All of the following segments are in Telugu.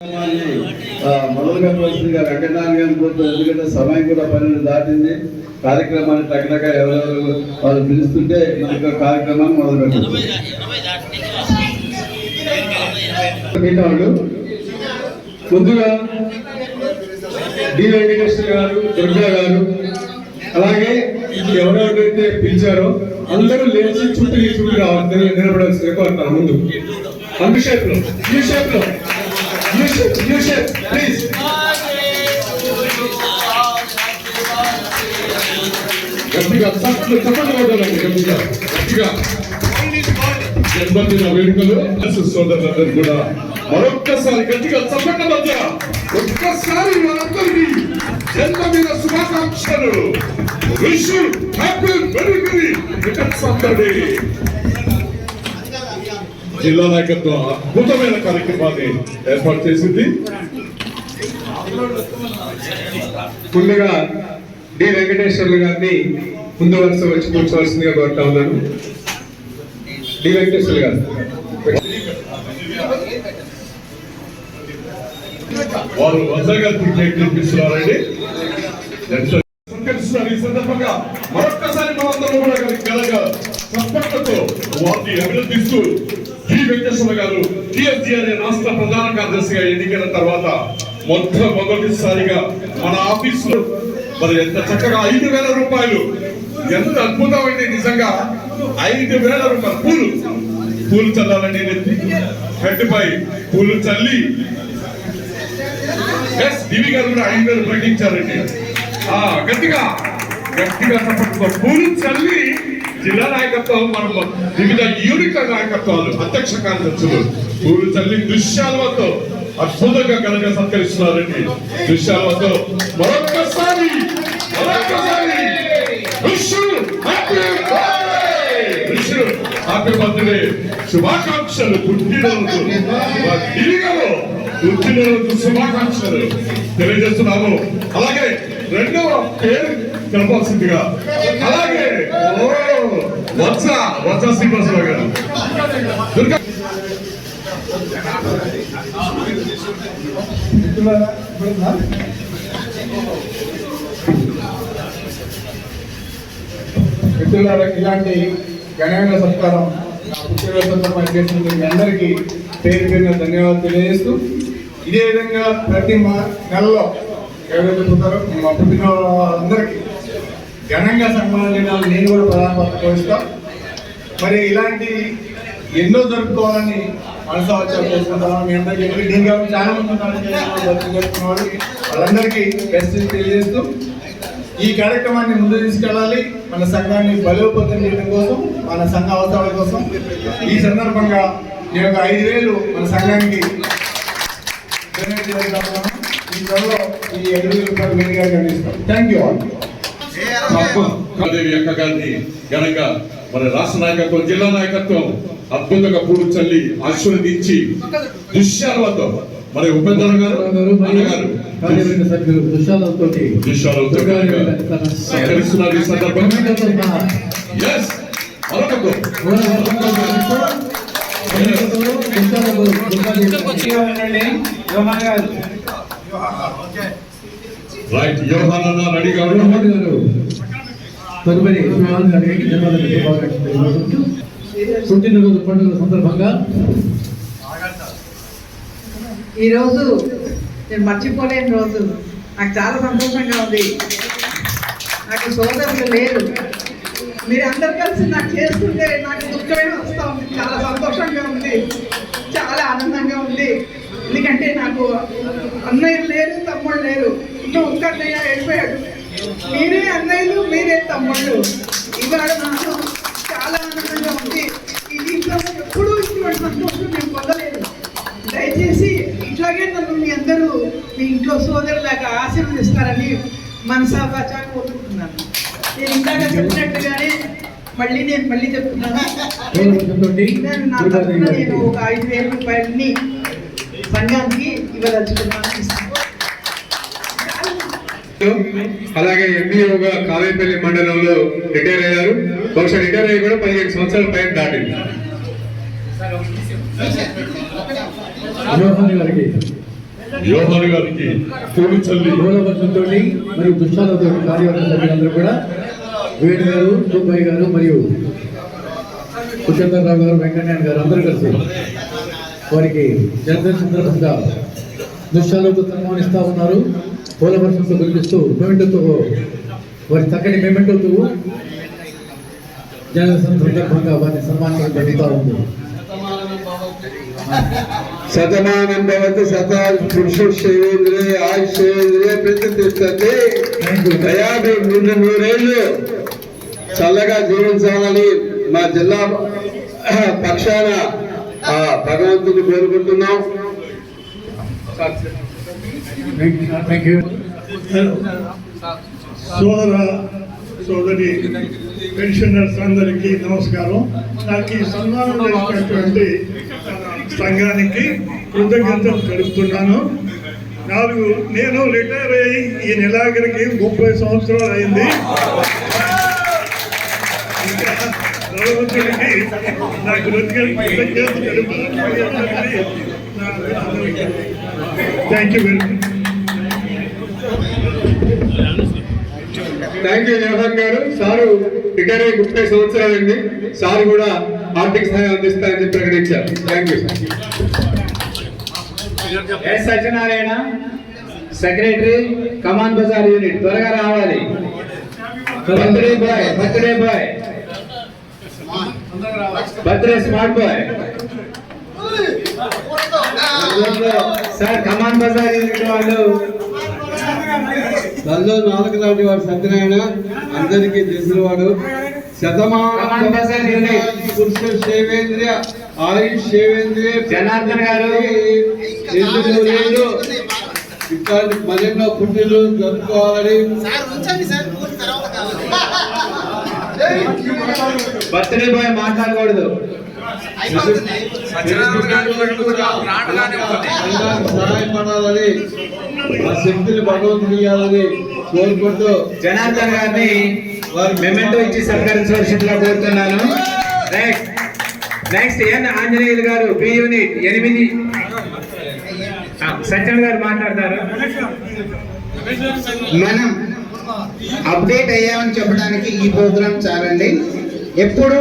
మొదలు పెట్టవలసిందిగా వెంకటనారాయణ కోరుతారు. ఎందుకంటే సమయం కూడా 12 దాటింది. కార్యక్రమాన్ని తగ్గక ఎవరెవరు వాళ్ళు పిలుస్తుంటే మనకు కార్యక్రమాన్ని మొదలు పెట్టారు. ముందుగా డి వెంకటేశ్వర గారు, దుర్గా గారు, అలాగే ఎవరెవరైతే పిలిచారో అందరూ లేచి చుట్టూ రావాలి, నిలబడాల్సిందిగా కోరుతారు. ముందు ప్లీజ్. గట్టిగా జన్మదిన వేడుకలు సోదరులందరూ కూడా మరొక్కసారి గట్టిగా చప్పట్ల మధ్య ఒక్కసారి మనందరికీ జన్మదిన శుభాకాంక్షలు. Wish you happy very returns of the day. జిల్లా నాయకత్వం అద్భుతమైన కార్యక్రమాన్ని ఏర్పాటు చేసింది. ముందుగా డి వెంకటేశ్వర్లు గారిని ముందు వరుస వచ్చి కూర్చోవలసిందిగా కోరుతా ఉన్నాను. డి వెంకటేశ్వర్లు గారు వారు వద్దగారిస్తున్నారండి. ఈ సందర్భంగా మరొక్కసారి మనందరం కూడా గలగా సప్పట్లతో వారిని అభినందిస్తూ డి వెంకటేశ్వర గారు టిఎస్జిఆర్ఏ రాష్ట్ర ప్రధాన కార్యదర్శిగా ఎన్నికైన తర్వాత మొట్టమొదటిసారిగా మన ఆఫీసులో మరి ఎంత చక్కగా 5,000 రూపాయలు, ఎంత అద్భుతమైంది నిజంగా. 5,000 రూపాయలు పూలు చల్లాలండి. గట్టిపై పూలు చల్లి డివి గారు కూడా 5,000 ప్రకటించారండి. గట్టిగా పూలు చల్లి జిల్లా నాయకత్వం, మనం వివిధ యూనిట్ల నాయకత్వాలు, అధ్యక్ష కార్యదర్శులు పూలు చల్లి దృశ్యాలతో అద్భుతంగా ఘనంగా సత్కరిస్తున్నారండి. దృశ్యాలతో మరొక్కసారి హ్యాపీ బర్త్డే శుభాకాంక్షలు. పుట్టినరోజు శుభాకాంక్షలు తెలియజేస్తున్నాము. అలాగే రెండవ పేరు తెలపాల్సిందిగా, అలాగే వత్స శ్రీనివాసరావు గారు, దుర్గా మిత్రులకు ఇలాంటి ఘనమైన సత్కారం చేసినందుకు మీ అందరికీ పేరు పేరున ధన్యవాదాలు తెలియజేస్తూ, ఇదే విధంగా ప్రతి నెలలో ఎవరైతే పుట్టారో మా పుట్టిన వాళ్ళందరికీ ఘనంగా సన్మానం దినాలు నేను కూడా ప్రధాన పాత్ర పోయిస్తాను. మరి ఇలాంటి ఎన్నో జరుపుకోవాలని మనసావచ్చాలు చేసుకుంటాను. మీ అందరికీ దీనిగా చాలా మంది జరుపుకున్నవాళ్ళు వాళ్ళందరికీ బెస్ట్ తెలియజేస్తూ, ఈ కార్యక్రమాన్ని ముందు తీసుకెళ్ళాలి. మన సంఘాన్ని బలోపేతం చేయడం కోసం, మన సంఘ అవసరాల కోసం ఈ సందర్భంగా నేను ఒక 5,000 మన సంఘానికి డొనేట్ చేస్తాను. ఈ త్వరలో ఈ 5,000 రూపాయలు వేడిగా అందిస్తాం. Thank you all. అక్క గారిని ఘనంగా మన రాష్ట్ర నాయకత్వం, జిల్లా నాయకత్వం అద్భుతంగా పూలు చల్లి ఆశీర్వదించి దృశ్యాలతో మరి ఉపేంద్ర గారు అన్నగారు సత్కరిస్తున్నారు. ఈ సందర్భంగా రైట్ యోహాన్ రెడీ గారు తదుపరి పుట్టినరోజు పండుగల సందర్భంగా ఈరోజు నేను మర్చిపోలేని రోజు. నాకు చాలా సంతోషంగా ఉంది. నాకు సోదరులు లేరు, మీరు అందరు కలిసి నాకు చేస్తుంటే నాకు దుఃఖమే వస్తూ ఉంది. చాలా సంతోషంగా ఉంది, చాలా ఆనందంగా ఉంది. ఎందుకంటే నాకు అన్నయ్యలు లేరు, తమ్ముళ్ళు లేరు. ఇంకా ఒక్క అన్నయ్య వెళ్ళిపోయాడు. మీరే అన్నయ్యలు, మీరే తమ్ముళ్ళు. ఇవాళ నాకు చాలా ఆనందంగా ఉంది. ఈ దీంట్లో ఎప్పుడూ ఇటువంటి సంతోషం నేను పొందలేదు. దయచేసి ఇట్లాగే నన్ను మీ అందరూ మీ ఇంట్లో సోదరులాగా ఆశీర్వదిస్తారని మనసావాచా కోరుకుంటున్నాను. నేను ఇందాక చెప్పినట్టుగానే మళ్ళీ చెప్తున్నాను. నా తరఫున నేను ఒక 5,000 రూపాయలని సంఘానికి ఇవ్వదలుచుకున్నాను. అలాగే ఎంబీఓగా కావేపల్లి మండలంలో రిటైర్ అయ్యారు. బహుశా రిటైర్ అయ్యి కూడా 15 సంవత్సరాల పైన దాటింది. యోహాన్ గారికి పూలు చల్లి మూలవర్షంతో మరియు దుష్టాలతో కార్యవర్గ సభ్యులందరూ కూడా వేణు గారు సుబ్బయ్య గారు మరియు కుచంద్రరావు గారు వెంకటనారాయణ గారు అందరూ కలిసి వారికి జనరల్ సందర్భంగా దుష్టాలతో సన్మానిస్తూ ఉన్నారు. పూలవర్షంతో కురిపిస్తూ మెమెంటోతో వారి చక్కటి మెమెంటోతో జనరల్ సందర్భంగా వారిని సన్మానించడం జరుగుతూ ఉంది. శతమానం భవతి శత పురుషేంద్రే ఆయుషేంద్రే ప్రతిష్టతే. దయాభి ముందు 100 ఏళ్ళు చల్లగా జీవించాలని మా జిల్లా పక్షాన ఆ భగవంతుని కోరుకుంటున్నాం. Thank you. సోదర సోదరి పెన్షనర్స్ అందరికీ నమస్కారం. నాకు ఈ సన్మానం చేసినటువంటి సంఘానికి కృతజ్ఞతలు తెలుపుతున్నాను. నేను రిటైర్ అయ్యి ఈ నెలాఖరికి 30 సంవత్సరాలు అయింది. ఇంకా భగవంతుడికి నా కృతజ్ఞతలు తెలుపుతున్నాను. Thank you very much. Thank you Jagan గారు. సారు రిటైర్ అయ్యి 30 సంవత్సరాలండి. సార్ కూడా ఆర్థిక సహాయం అందిస్తారని చెప్పి ప్రకటించారు. Thank you sir. S Satyanarayana secretary Kaman Bazar unit త్వరగా రావాలి. Birthday boy birthday smart boy sir Kaman Bazar unit వాళ్ళు తల్లో 4 లాంటి వాడు సత్యనారాయణ అందరికీ తెలిసిన వాడు. శతమానం పురుష సేవేంద్రియ ఆయుష్ సేవేంద్రియ జనార్దన్ గారు ఇట్లాంటి మరెన్నో పుట్టినరోజు జరుపుకోవాలని. బర్త్డే బాయ్ మాట్లాడకూడదు. సహాయపడాలని ఆ శక్తిని భగవంతుడు ఇవ్వాలని కోరుకుంటూ జనార్దన్ గారిని వారు మెమెంటో ఇచ్చి సత్కరించవలసిందిగా కోరుతున్నాను. నెక్స్ట్ ఎన్ ఆంజనేయులు గారు బి యూనిట్ 8. సత్యన్ గారు మాట్లాడతారు. మనం అప్డేట్ అయ్యామని చెప్పడానికి ఈ ప్రోగ్రాం చాలండి. ఎప్పుడు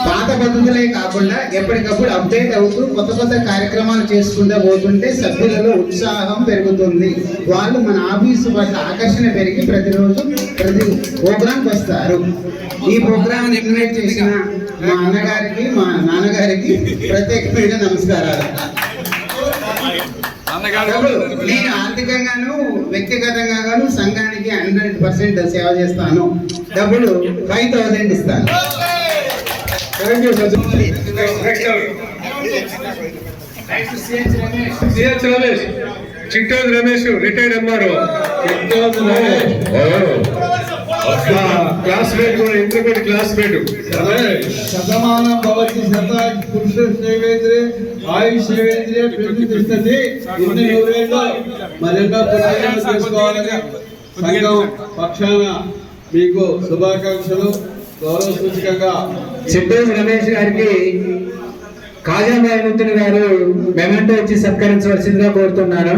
పాత పద్ధతులే కాకుండా ఎప్పటికప్పుడు అప్డేట్ అవుతూ కొత్త కొత్త కార్యక్రమాలు చేసుకుంటూ పోతుంటే సభ్యులలో ఉత్సాహం పెరుగుతుంది. వాళ్ళు మన ఆఫీసు పట్ల ఆకర్షణ పెరిగి ప్రతిరోజు ప్రతి ప్రోగ్రాంకి వస్తారు. ఈ ప్రోగ్రాం ఇన్వైట్ చేసిన మా అన్నగారికి మా నాన్నగారికి ప్రత్యేకమైన నమస్కారాలు. నేను ఆర్థికంగాను వ్యక్తిగతంగాను సంఘానికి 100% సేవ చేస్తాను. డబ్బులు 5000 ఇస్తాను. Thank you sir. CH Ramesh, Chittoj Ramesh retired MRO. Classmate కూడా ఇంటర్మీడియట్ క్లాస్మేట్. శతమానం భవతి శత పురుష సేవేంద్రే ఆయుష్ సేవేంద్రే ప్రతిష్టతే. ఇన్ని 100 ఏళ్ళు మరెన్నో పుట్టినరోజు చేసుకోవాలని సంఘం పక్షాన మీకు శుభాకాంక్షలు. గౌరవ సూచకంగా చిట్టూరు రమేష్ గారికి కాజా దయానంతుని గారు మెమెంటో ఇచ్చి సత్కరించవలసిందిగా కోరుతున్నాను.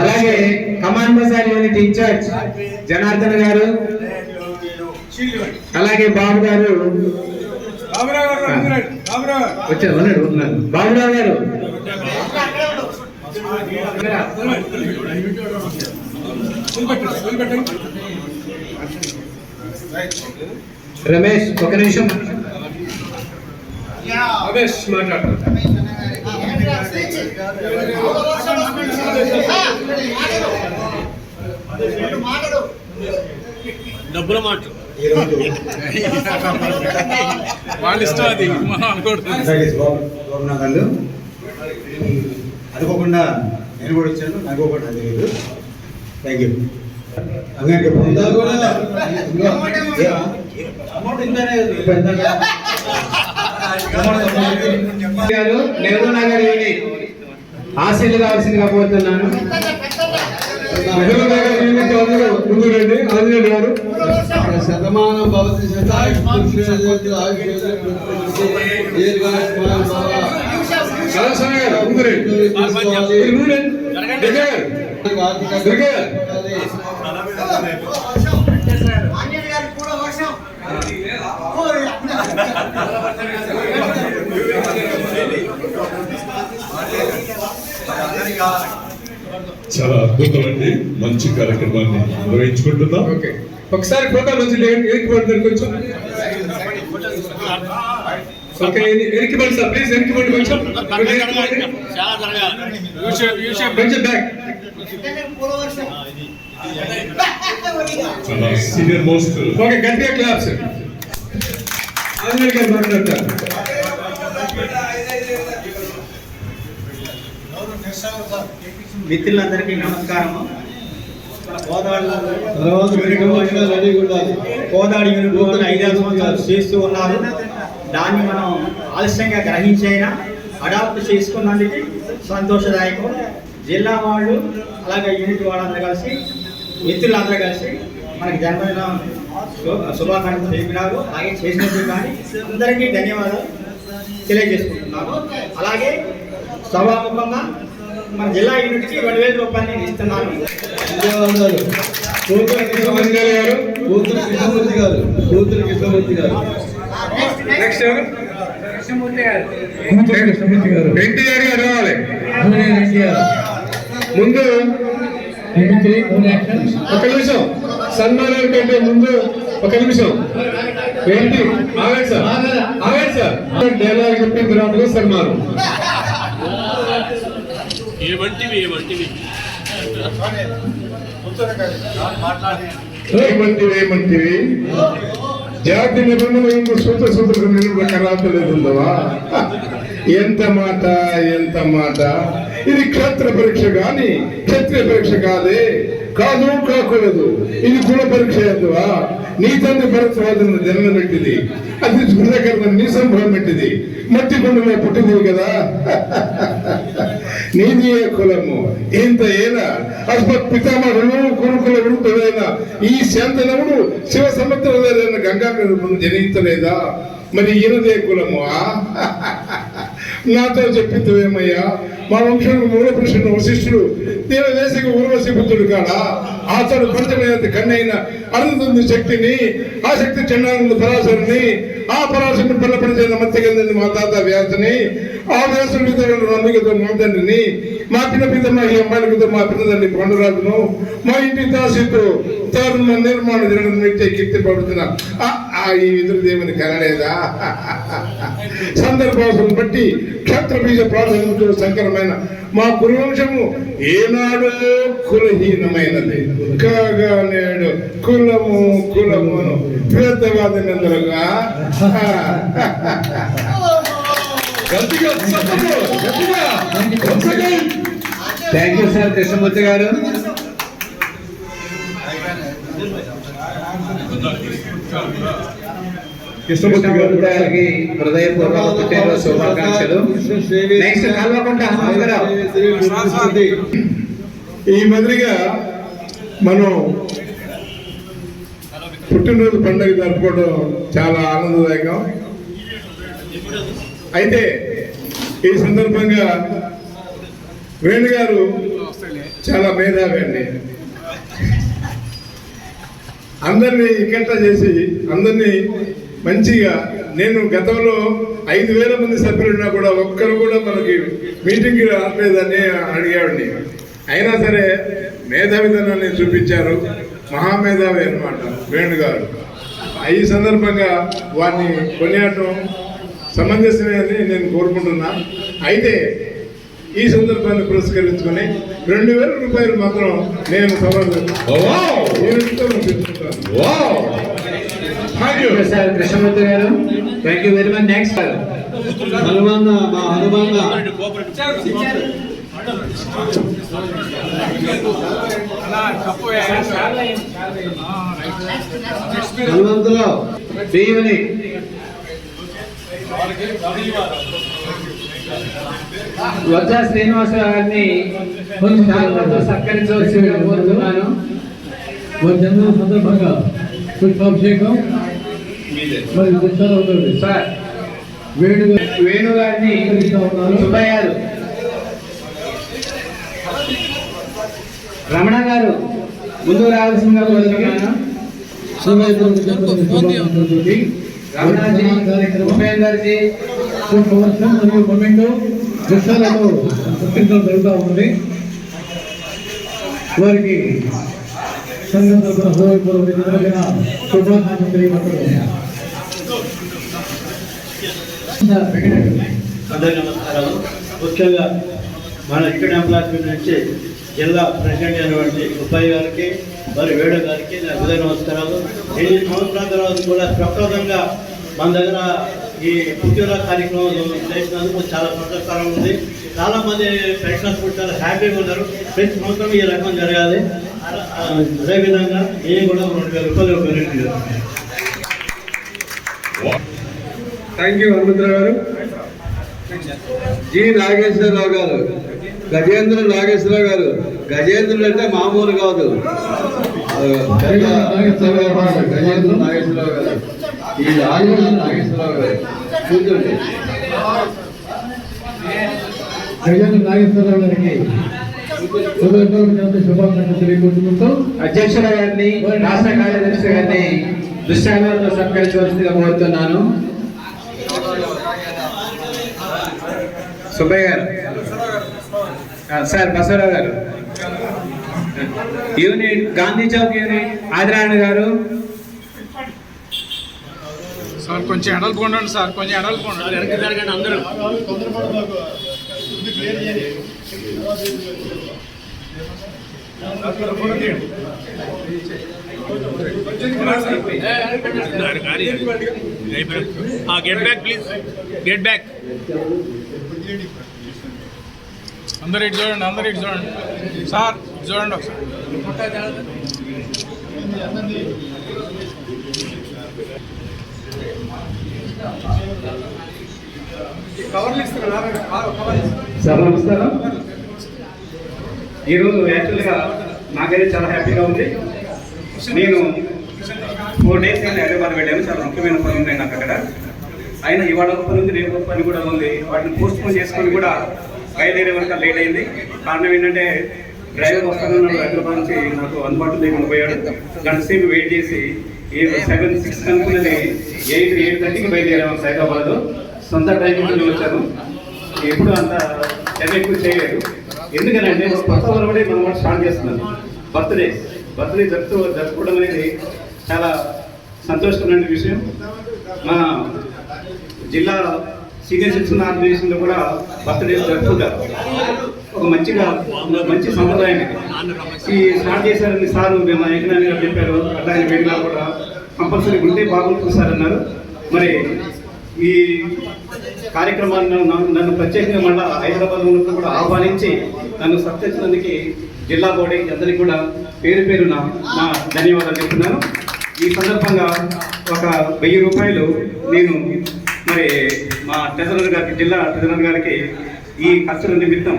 అలాగే కమాన్ బజార్ యూనిట్ ఇన్ఛార్జ్ జనార్దన్ గారు, అలాగే బాబు గారు వచ్చారు. బాబురావు గారు రమేష్ ఒక నిమిషం. రమేష్ మాట్లాడతారు. డబ్బుల మాట వాళ్ళు ఇష్టం, అది మనం అనుకోవడం. అనుకోకుండా నేను కూడా వచ్చాను, అనుకోకుండా తెలియదు. Thank you. అందరికీ నెహ్రూ నగర్ యూనిట్ ఆశీలు కావాల్సిందిగా కోరుతున్నాను. నెహ్రూ నగర్ యూనిట్ అందరూ ముందు రండి. ఆంజనేయులు గారు. శతమానం భవతి శత పురుష ఆయుష్ కళాశాల గారు ముందురే. మీరు ముందురే. దగ్గర. దగ్గర. చాలా అద్భుతమండి, మంచి కార్యక్రమాన్ని నిర్వహించుకుంటున్నాం. ఓకే, ఒకసారి ఫోటో మంచి ఎరికి పడుతుంది కొంచెం. ఓకే, ఎరికి పడి సార్, ప్లీజ్ ఎరికి పడి కొంచెం. కొంచెం బ్యాక్. చాలా సీనియర్ మోస్ట్. ఓకే, గట్టిగా క్లాప్స్. ఆంజనేయ గారు మాట్లాడతారు. మిత్రులందరికీ నమస్కారము. కోదాడి యూనిట్ 5 సంవత్సరాలు చేస్తూ ఉన్నారు. దాన్ని మనం ఆలస్యంగా గ్రహించైనా అడాప్ట్ చేసుకున్నందుకు సంతోషదాయకం. జిల్లా వాళ్ళు అలాగే యూనిట్ వాళ్ళందరూ కలిసి, మిత్రులందరూ కలిసి మనకి జన్మదిన శుభాకాంక్షలు తెలిపినారు. అలాగే చేసినందుకు కానీ అందరికీ ధన్యవాదాలు తెలియజేసుకుంటున్నాను. అలాగే సభాముఖంగా మన జిల్లా యూనిట్కి 2000 రూపాయలు నేను ఇస్తున్నాను. ధన్యవాదాలు. కూతురు కృష్ణమూర్తి గారు. నెక్స్ట్ ఎవరు? కృష్ణమూర్తి గారు. ఎన్టీఆర్ గారు రావాలి. ఎన్టీఆర్ ముందు ఒక నిమిషం, సన్మానం కంటే ముందు ఒక నిమిషం. ఏంటి ఆగండి సార్, ఆగండి సార్. డైలాగ్ చెప్పిన తర్వాత సన్మానం. ఏమంటివి ఏమంటివి జాతి నిబంధన సూత్ర నిలబడకరాతలేదుందవా? ఎంత మాట, ఎంత మాట. ఇది క్షేత్ర పరీక్ష గాని క్షత్రియ పరీక్ష కాదే, కాదు కాకూడదు. ఇది కుల పరీక్ష ఎందువా? నీ తండ్రి భరతవాదన జన్మ పెట్టింది, అది గుండెకరణ నీ సంభవం పెట్టింది, మట్టి కొండలో పుట్టింది కదా. నీది ఏ కులము ఇంత ఏనా? అస్మత్ పితామహులు కురుకుల వృద్ధుడైన ఈ శాంతనవుడు శివ సముద్రుడైన గంగాధర జనించలేదా? మరి ఈయనదే కులము? నాతో చెప్పిందేమయ్యా, మా వంశంలో మూల పురుషుడు వశిష్ఠుడు దేవదేశకు ఊర్వశి పుత్రుడు కాడా? అతడు పంచమేది కన్నైన అరుంధుని శక్తిని, ఆ శక్తి చండానంద పరాశరుని, ఆ పరాశరుని పిల్లపడిచిన మత్స్యగంధని మా తాత వ్యాసుని, ఆ వ్యాసుని విధులను నమ్మికతో మా తండ్రిని, మా పిత మా ఈ అమ్మాయిలతో మా పిన్నదండ్రి పండురాజును, మా ఇంటి దాసితో తరుణ నిర్మాణ నిత్య కీర్తి పడుతున్న ఈ విధుల దేవుని కనలేదా? సందర్భాలను బట్టి క్షేత్ర బీజ ప్రాధాన్యత సంకరమైన మా కులవంశము ఏనాడు కులహీనమైనది కాగా నేడు కులము కులమును పేదవాదనందరుగా. థ్యాంక్ యూ సార్ కృష్ణమూర్తి గారు. కృష్ణమూర్తి గారికి హృదయపూర్వక పుట్టినరోజు శుభాకాంక్షలు. నెక్స్ట్ కల్వకుంట హనుమంతరావు. ఈ మాదిరిగా మనం పుట్టినరోజు పండుగ జరుపుకోవడం చాలా ఆనందదాయకం. అయితే ఈ సందర్భంగా వేణు గారు చాలా మేధావి అండి. అందరినీ ఇక్కట్ట చేసి అందరినీ మంచిగా, నేను గతంలో 5000 మంది సభ్యులున్నా కూడా ఒక్కరు కూడా మనకి మీటింగ్కి రావట్లేదని అడిగాడిని. అయినా సరే మేధావితనాన్ని చూపించారు. మహామేధావి అన్నమాట వేణు గారు. ఈ సందర్భంగా వారిని కొనియాడటం సమంజసమే అని నేను కోరుకుంటున్నా. అయితే ఈ సందర్భాన్ని పురస్కరించుకొని 2000 రూపాయలు మాత్రం నేను సార్ కృష్ణమూర్తి గారు. Thank you very much. Next Hanuman మా హనుమాన్ హనుమంతరావు బియ్యని వజ్రా శ్రీనివాసరావు గారిని సత్కరించవలసిందిగా కోరుతున్నాను. వారి జన్మదిన సందర్భంగా పుష్పాభిషేకం మరి సార్ వేణు గారిని సుబ్బయ్య గారు, రమణ గారు ముందు రావాల్సిందిగా కోరుతున్నాను. రమణాజీ, ఉపేందర్జీ, మరియు మొమెంటో దృశ్యాలతో సత్కరించడం జరుగుతూ ఉన్నది. వారికి సంఘం తరఫున హృదయపూర్వకమైన శుభాకాంక్షలు తెలియపడుతున్నాను. అందరికీ నమస్కారాలు. ముఖ్యంగా మన ఇక్కడ ఎంప్లాయ్మెంట్ నుంచి జిల్లా ప్రెసిడెంట్ అయినటువంటి ఉపాయ్ గారికి మరి వేణు గారికి నా హృదయ నమస్కారాలు. 8 సంవత్సరాల తర్వాత కూడా ప్రప్రదంగా మన దగ్గర ఈ పుట్టిన కార్యక్రమం చేసినందుకు చాలా సంతోషకరంగా ఉంది. చాలామంది పెన్షనర్స్ కూడా చాలా హ్యాపీగా ఉన్నారు. ప్రతి సంవత్సరం ఈ రకం జరగాలి. అదేవిధంగా నేను కూడా 2,000 రూపాయలు పెరిగింది. థ్యాంక్ యూ హనుమంతరావు గారు. జి నాగేశ్వరరావు గారు, గజేంద్ర నాగేశ్వరరావు గారు. గజేంద్రుడు అంటే మామూలు కాదు. గజేంద్ర నాగేశ్వరరావు గారు, ఈ నాగేశ్వరరావు గారు కూర్చోండి. గజేంద్ర నాగేశ్వరరావు గారికి హృదయపూర్వకమైన శుభాకాంక్షలు తెలియజేసుకుంటూ అధ్యక్షుల గారిని, రాష్ట్ర కార్యదర్శి గారిని దృశ్యాలతో సత్కరించవలసిందిగా కోరుతున్నాను. సుబ్బయ్య గారు, సార్ బసవరావు గారు, యూనిట్ గాంధీ చౌక్ యూనిట్ ఆదినారాయణ గారు, సార్ కొంచెం ఎడల్పు ఉండండి సార్, కొంచెం ఎడల్పు ఉండండి. వెనక్కి జరగండి అందరూ. Get back please, get back. అందరు ఇటు చూడండి, అందరు ఇటు చూడండి సార్, ఇటు చూడండి ఒకసారి. సార్ నమస్కారం. ఈరోజు యాక్చువల్గా నాకైతే చాలా హ్యాపీగా ఉంది. నేను 4 days హైదరాబాద్ వెళ్ళాను. చాలా ముఖ్యమైన పని ఉంది నాకు అక్కడ. అయినా ఇవాళ ఒక పని ఉంది, రేపు ఒక పని కూడా ఉంది. వాటిని పోస్ట్ పోన్ చేసుకొని కూడా బయలుదేరే వరకు లేట్ అయింది. కారణం ఏంటంటే డ్రైవర్ వస్తానన్నాడు, హైదరాబాద్ నుంచి నాకు అందుబాటులో లేకుండా పోయాడు. గంట సేపు వెయిట్ చేసి 7-6 అనుకున్నది 8-8:30కి బయలుదేరాము హైదరాబాద్. సొంత టైంలో వచ్చాను. ఎప్పుడు అంత ఎక్కువ చేయలేదు. ఎందుకనంటే ఒక కొత్త వరవడే మనం కూడా స్టార్ట్ చేస్తున్నాం. బర్త్డే జరుపుకోవడం అనేది చాలా సంతోషకరమైన విషయం. మన జిల్లా సీనియర్ సిటిజన్ ఆర్గనైజేషన్లో కూడా బర్త్డే జరుపుకుంటారు. ఒక మంచి సంప్రదాయం ఇది. ఈ స్టార్ట్ చేశారని సార్ మా ఎకనామీ గారు చెప్పారు. అట్లాగే వెళ్ళినా కూడా కంపల్సరీ ఉంటే బాగుంటుంది సార్ అన్నారు. మరి ఈ కార్యక్రమాన్ని నన్ను ప్రత్యేకంగా మళ్ళీ హైదరాబాద్ నుండి కూడా ఆహ్వానించి నన్ను సత్కరించినందుకు జిల్లా బోర్డు అందరికీ కూడా పేరున నా ధన్యవాదాలు చెప్తున్నాను. ఈ సందర్భంగా ఒక 1000 రూపాయలు నేను మరి మా ట్రెజరర్ గారికి, జిల్లా ట్రెజరర్ గారికి ఈ ఖర్చుల నిమిత్తం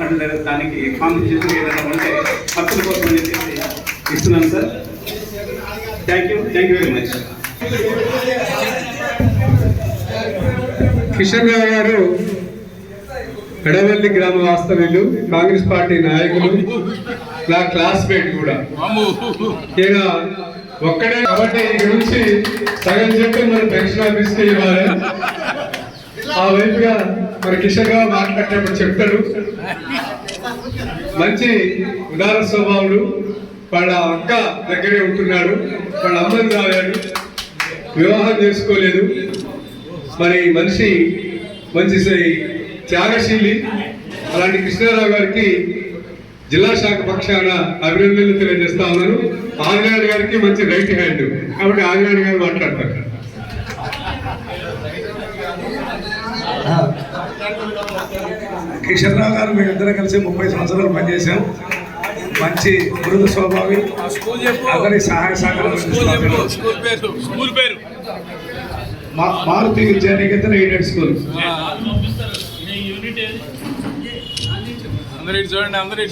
అంటే దానికి కాంపిటీషన్ ఏదైనా ఉంటే ఖర్చుల కోసం అని చెప్పేసి ఇస్తున్నాను sir. Thank you very much. Kishan Rao గారు ఎడవల్లి గ్రామ వాస్తవ్యులు, కాంగ్రెస్ పార్టీ నాయకులు, నా క్లాస్మేట్ కూడా. ఇక ఒక్కడే కాబట్టి ఇక్కడ నుంచి సగం చెప్పి మన పెన్షన్ ఆఫీస్కి ఇవ్వాలి. ఆ వైపుగా మన కిషన్ రావు మాట్లాడేటప్పుడు చెప్తాడు. మంచి ఉదార స్వభావుడు. వాళ్ళ అక్క దగ్గరే ఉంటున్నాడు. వాళ్ళ అమ్మని రాగాడు, వివాహం చేసుకోలేదు. మరి మనిషి మంచి త్యాగశీలి. అలాంటి కృష్ణారావు గారికి జిల్లా శాఖ పక్షాన అభినందనలు తెలియజేస్తా ఉన్నాను. ఆదినారాయణ గారికి మంచి రైట్ హ్యాండ్ కాబట్టి ఆదినారాయణ గారు మాట్లాడతారు. కిషన్ రావు గారు మేమిద్దరం కలిసి 30 సంవత్సరాలు పనిచేశాం. మంచి మృదు స్వభావి, అందరి సహాయ సహకారాలు. Maruti Vidyaniketan aided school.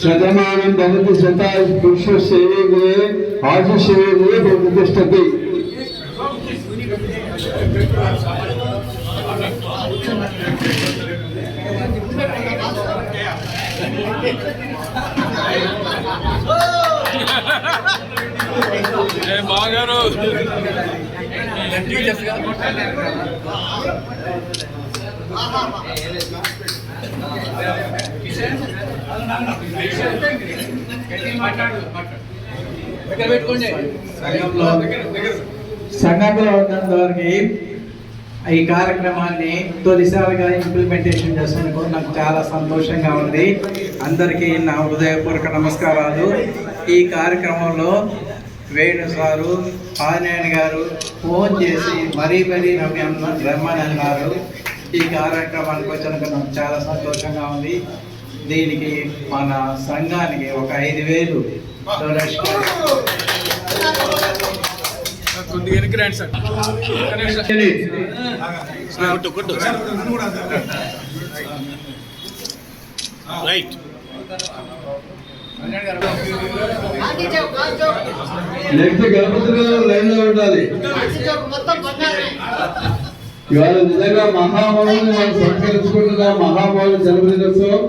శతమానం భవతి శతాయు పురుష సేవే ఆజు సేవే ప్రతిష్టతి. బాగారు సంఘంలో ఉన్నంత వరకు ఈ కార్యక్రమాన్ని తొలిసారిగా ఇంప్లిమెంటేషన్ చేస్తున్నందుకు నాకు చాలా సంతోషంగా ఉంది. అందరికీ నా హృదయపూర్వక నమస్కారాలు. ఈ కార్యక్రమంలో వేణు సారు, ఆంజనేయుని గారు ఫోన్ చేసి మరీ రమ్మని అన్నారు. ఈ కార్యక్రమానికి వచ్చినందుకు నాకు చాలా సంతోషంగా ఉంది. దీనికి మన సంఘానికి ఒక 5,000 డొనేషన్. కొద్దిగా వెనక్కి రండి సార్. రైట్. నెక్స్ట్ గణపతి గారు లైన్ లో ఉండాలి. ఇవాళ నిజంగా మహామౌని మనం సంస్కరించుకుంటున్న మహామౌని జన్మదినోత్సవం.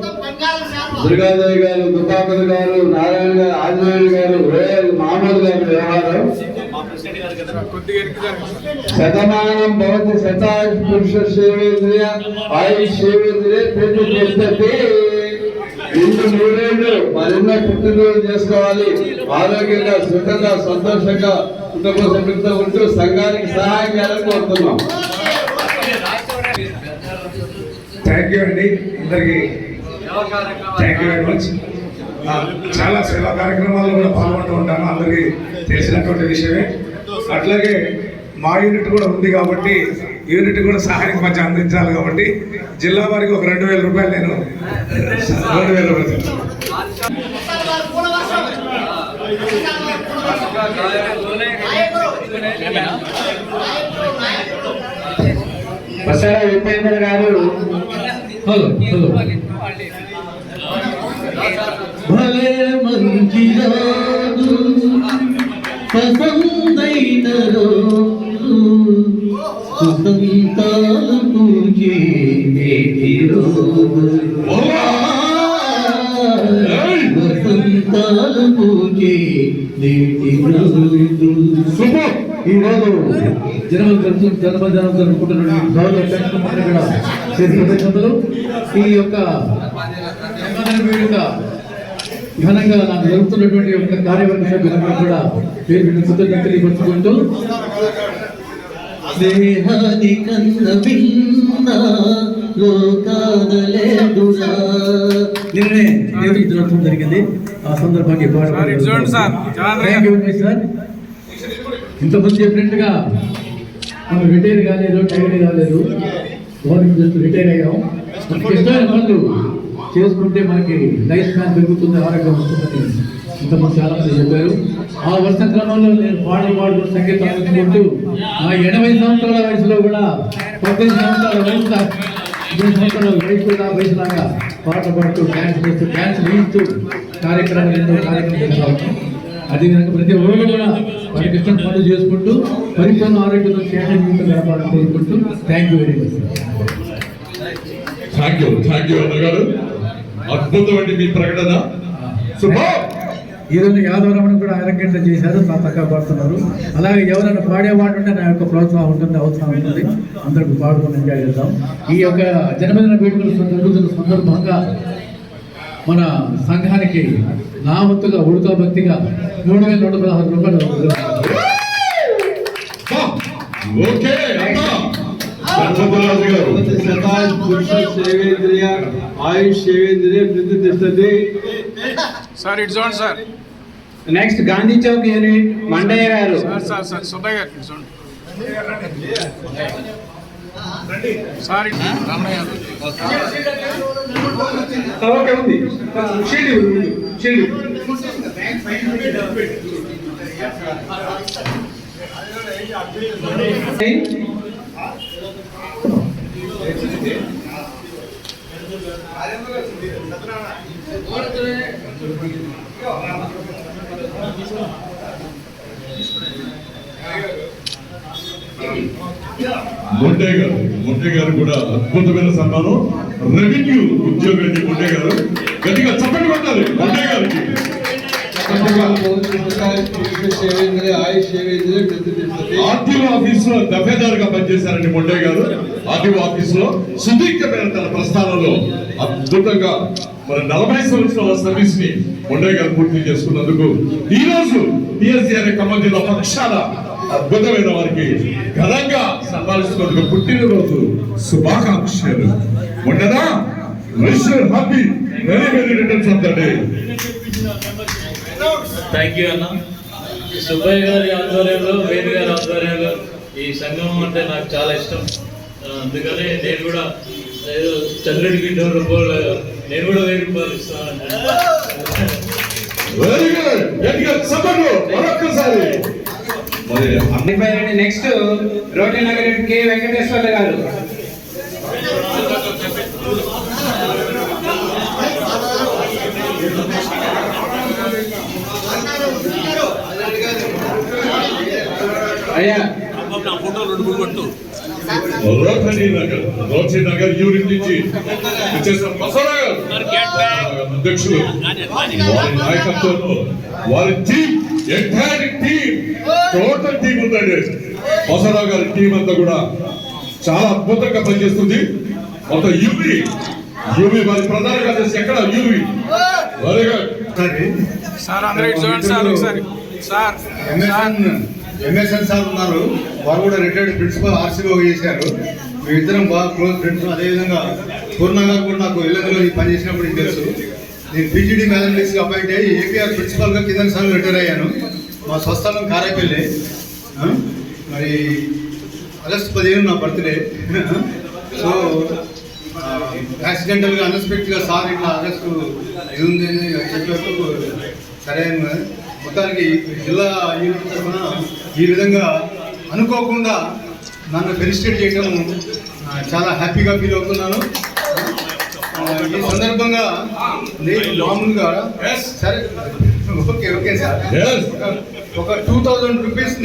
దుర్గాదేవి గారు, దుర్గాపతి గారు, నారాయణ గారు, ఆంజనేయుడు గారు, మామూలు గారి వ్యవహారం. శతమానం భవతి శతాయు పురుష సేవేంద్రియ ఆయుష్ సేవేంద్రియ ప్రతి ఇందు 100 ఏళ్ళు మరెన్నో పుట్టినరోజు చేసుకోవాలి. ఆరోగ్యంగా, సుఖంగా, సంతోషంగా కుటుంబ సభ్యులతో ఉంటూ సంఘానికి సహాయం చేయాలని కోరుతున్నాం. థ్యాంక్ యూ అండి అందరికీ. Thank you very much. చాలా సేవా కార్యక్రమాల్లో కూడా పాల్గొంటూ ఉంటాను, అందరికీ తెలిసినటువంటి విషయమే. అట్లాగే మా యూనిట్ కూడా ఉంది కాబట్టి యూనిట్ కూడా సహాయం కొంచెం అందించాలి కాబట్టి జిల్లా వారికి ఒక 2,000 రూపాయలు నేను 2,000 రూపాయలు. బసారా ఉపేంద్ర గారు. Hello hello. భలే మంచి రోజు పసందైన రోజు సుసంతాలు పూజే నేటి రోజు వసంతాలు పూజే నేటి రోజు. ఈరోజు జన్మదినం జరుపుకుంటున్న ఈ యొక్క వేడుక ఘనంగా నాకు జరుగుతున్నటువంటి యొక్క కార్యవర్గ సభ్యులందరూ కూడా పేరు కృతజ్ఞతలు తెలియపరుచుకుంటూ దేహాది కన్న విన్న లోకాదలేదురా నిన్నే దినోత్సవం జరిగింది. ఆ సందర్భాన్ని సార్ ఇంతకుముందు చెప్పినట్టుగా మనం రిటైర్ కాలేదు, టైర్డ్ కాలేదు, గవర్నమెంట్ జస్ట్ రిటైర్ అయ్యాం. మనకి ఇష్టమైన పనులు చేసుకుంటే మనకి లైఫ్ స్పాన్ పెరుగుతుంది, ఆరోగ్యం వస్తుందని ఇంతకుముందు చాలా మంది చెప్పారు. ఆ వర్ష క్రమంలో నేను పాడుతూ సంగీతం అందుకుంటూ ఆ 80 సంవత్సరాల వయసులో కూడా 19 సంవత్సరాల వయసులాగా పాట పాడుతూ డ్యాన్స్ వేయిస్తూ కార్యక్రమాలు ఎన్నో కార్యక్రమం చేస్తా ఉన్నాం. అది కనుక ప్రతి ఒక్కరు కూడా వారికి ఇష్టం పనులు చేసుకుంటూ పరిపూర్ణ ఆరోగ్యంతో క్షేమ జీవితం గడపాలని కోరుకుంటూ thank you very much. Thank you అన్నగారు. అద్భుతమైన మీ ప్రకటన. ఈరోజు యాదవరమణ కూడా అరంగేట్ల చేశారు, చక్కగా పాడుతున్నారు. అలాగే ఎవరైనా పాడేవాడు ఉంటే నా యొక్క ప్రోత్సాహం ఉంటుంది, అవసరం ఉంటుంది. అందరికి పాడుకొని ఎంజాయ్ చేద్దాం. ఈ యొక్క జన్మదిన వేడుకలు జరుగుతున్న సందర్భంగా మన సంఘానికి నా వంతుగా ఉడతా భక్తిగా 3,116 రూపాయలు. సేవేంద్రియ ఆయుష్ సేవేంద్రియ ప్రతిష్టతి. సార్ ఇటు చూడండి sir. Next Gandhi Chowk unit Mandayya గారు. సార్ సుబ్బయ్య గారు ఇటు చూడండి సార్. రమణయ్య ఓకే ఉంది. మొండే గారు కూడా అద్భుతమైన సన్మానం. రెవెన్యూ ఉద్యోగాన్ని ముండే గారు గట్టిగా చప్పట్లు కొట్టాలి ముండే గారికి. ఆర్టీఓ ఆఫీస్ లో దఫేదారుగా పనిచేశారండి మొండే గారు. ఆర్టీఓ ఆఫీస్ లో సుదీర్ఘమైన తన ప్రస్థానంలో అద్భుతంగా మరి 40 సంవత్సరాల సర్వీస్ ని మొండే గారు పూర్తి చేసుకున్నందుకు ఈ రోజు టిఎస్సి అనే ఖమ్మం జిల్లా పక్షాన అద్భుతమైన వారికి ఘనంగా సన్మానిస్తున్నందుకు పుట్టినరోజు శుభాకాంక్షలు. మొండనా happy very very returns of the day. Thank you అన్న. సుబ్బయ్య గారి ఆధ్వర్యంలో, వేణు గారి ఆధ్వర్యంలో ఈ సంఘం అంటే నాకు చాలా ఇష్టం. అందుకని నేను కూడా ఏదో చంద్రుడికి రూపాయలు నేను కూడా 1000 రూపాయలు ఇస్తాను. నెక్స్ట్ రోటీ నగర్ కె వెంకటేశ్వర గారు. అయ్యా రోటరీ నగర్ యూనిట్ నుంచి అధ్యక్షులు వారి నాయకత్వంలో వారి team entire team total team ఉందండి. బసవరావు గారి టీం అంతా కూడా చాలా అద్భుతంగా పనిచేస్తుంది. మొత్తం యూవి వారి ప్రధాన కార్యదర్శి ఎక్కడ యూవి వెరీ గుడ్ సార్ అందరూ ఇటు చూడండి సార్ ఒకసారి. సార్ ఎంఎస్ఎన్ సార్ ఉన్నారు, వారు కూడా రిటైర్డ్ ప్రిన్సిపల్ ఆర్సీఓ చేశారు. మేమిద్దరం బాగా క్లోజ్ ఫ్రెండ్స్. అదేవిధంగా పూర్ణ గారు కూడా నాకు ఇళ్ళలో పనిచేసినప్పుడు ఇది తెలుసు. నేను పీజీడీ మ్యాథమెటిక్స్కి అపాయింట్ అయ్యి ఏపీఆర్ ప్రిన్సిపల్గా కింద సార్లు రిటైర్ అయ్యాను. మా స్వస్థలం కారేపల్లి. మరి ఆగస్టు 15 నా బర్త్డే. సో యాక్సిడెంటల్గా అన్ఎక్స్పెక్టెడ్గా సార్ ఇట్లా ఆగస్టు ఇది ఉంది అని చెప్పేందుకు సరే మొత్తానికి జిల్లా యూనిట్ తరఫున ఈ విధంగా అనుకోకుండా నన్ను ఫెలిసిటేట్ చేయడం చాలా హ్యాపీగా ఫీల్ అవుతున్నాను. ఈ సందర్భంగా నేను మామూలుగా సరే ఓకే సార్ ఒక 2000 రూపీస్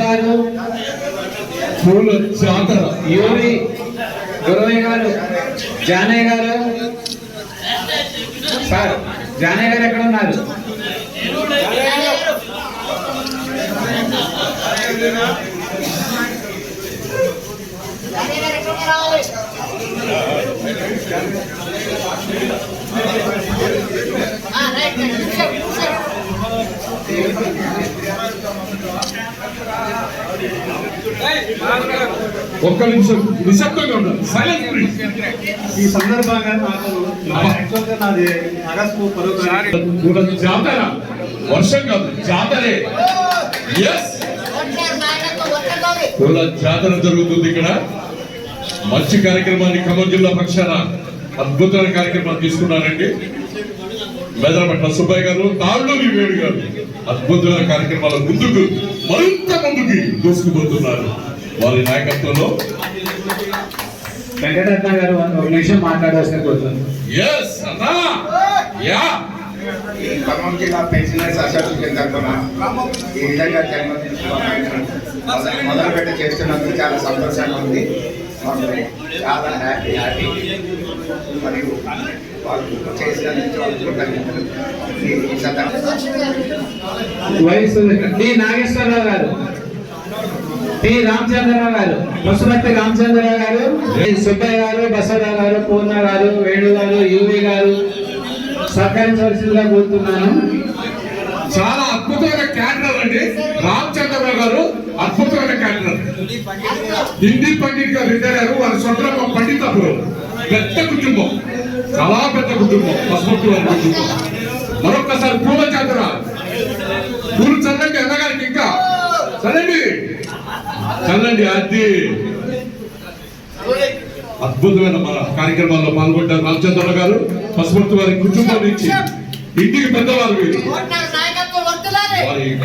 గారు, యూరి గురవయ్య గారు, జానయ్య గారు. సార్ జానయ్య గారు ఎక్కడ ఉన్నారు? ఒక్క నిమిషం నిశ్శబ్దంగా ఉండాలి. Silence please. ఈ సందర్భంగా నాది ఆగస్టు 10 జాతర వర్షం కాదు జాతరే. జాతర జరుగుతుంది ఇక్కడ. మంచి కార్యక్రమాన్ని ఖమ్మం జిల్లా పక్షాన అద్భుతమైన కార్యక్రమాన్ని తీసుకున్నారండి. మెదరపట్ల సుబ్బయ్య గారు, తాళ్ళూరి వేణు గారు అద్భుతమైన కార్యక్రమాల ముందుకు మరింత ముందుకి దూసుకుపోతున్నారు. వారి నాయకత్వంలో వెంకటరత్న గారు ఒక నిమిషం మాట్లాడాల్సిన కోరుతున్నాను. ఖమ్మం జిల్లా పెన్షనర్స్ అసోసియేషన్ తరఫున ఈ విధంగా మొదలుపెట్ట చేస్తున్నందుకు చాలా సంతోషంగా ఉంది. మాకు చాలా హ్యాపీ మరియు వాళ్ళు చేసినందుకు వయసు టి నాగేశ్వరరావు గారు, టి రామచంద్రరావు గారు, పశుపతి రామచంద్రరావు గారు, సుబ్బయ్య గారు, బసవరావు గారు, పూర్ణ గారు, వేణు గారు, యువి గారు సహకరించవలసిందిగా కోరుతున్నాను. చాలా అద్భుతమైన క్యాడర్ అండి. రామచంద్రరావు గారు అద్భుతమైన క్యాడర్. హిందీ పండిట్ గా రిటైర్ అయ్యారు. వారి సొంత పండితాపురం. పెద్ద కుటుంబం, చాలా పెద్ద కుటుంబం. పశుపతి వారి కుటుంబం. మరొక్కసారి పూల జాతర. పూలు చల్లండి అన్నగారికి, ఇంకా చల్లండి చల్లండి. అది అద్భుతమైన మన కార్యక్రమాల్లో పాల్గొంటారు రామచంద్రరావు గారు. పశుపతి వారి కుటుంబం నుంచి ఇంటికి పెద్దవారు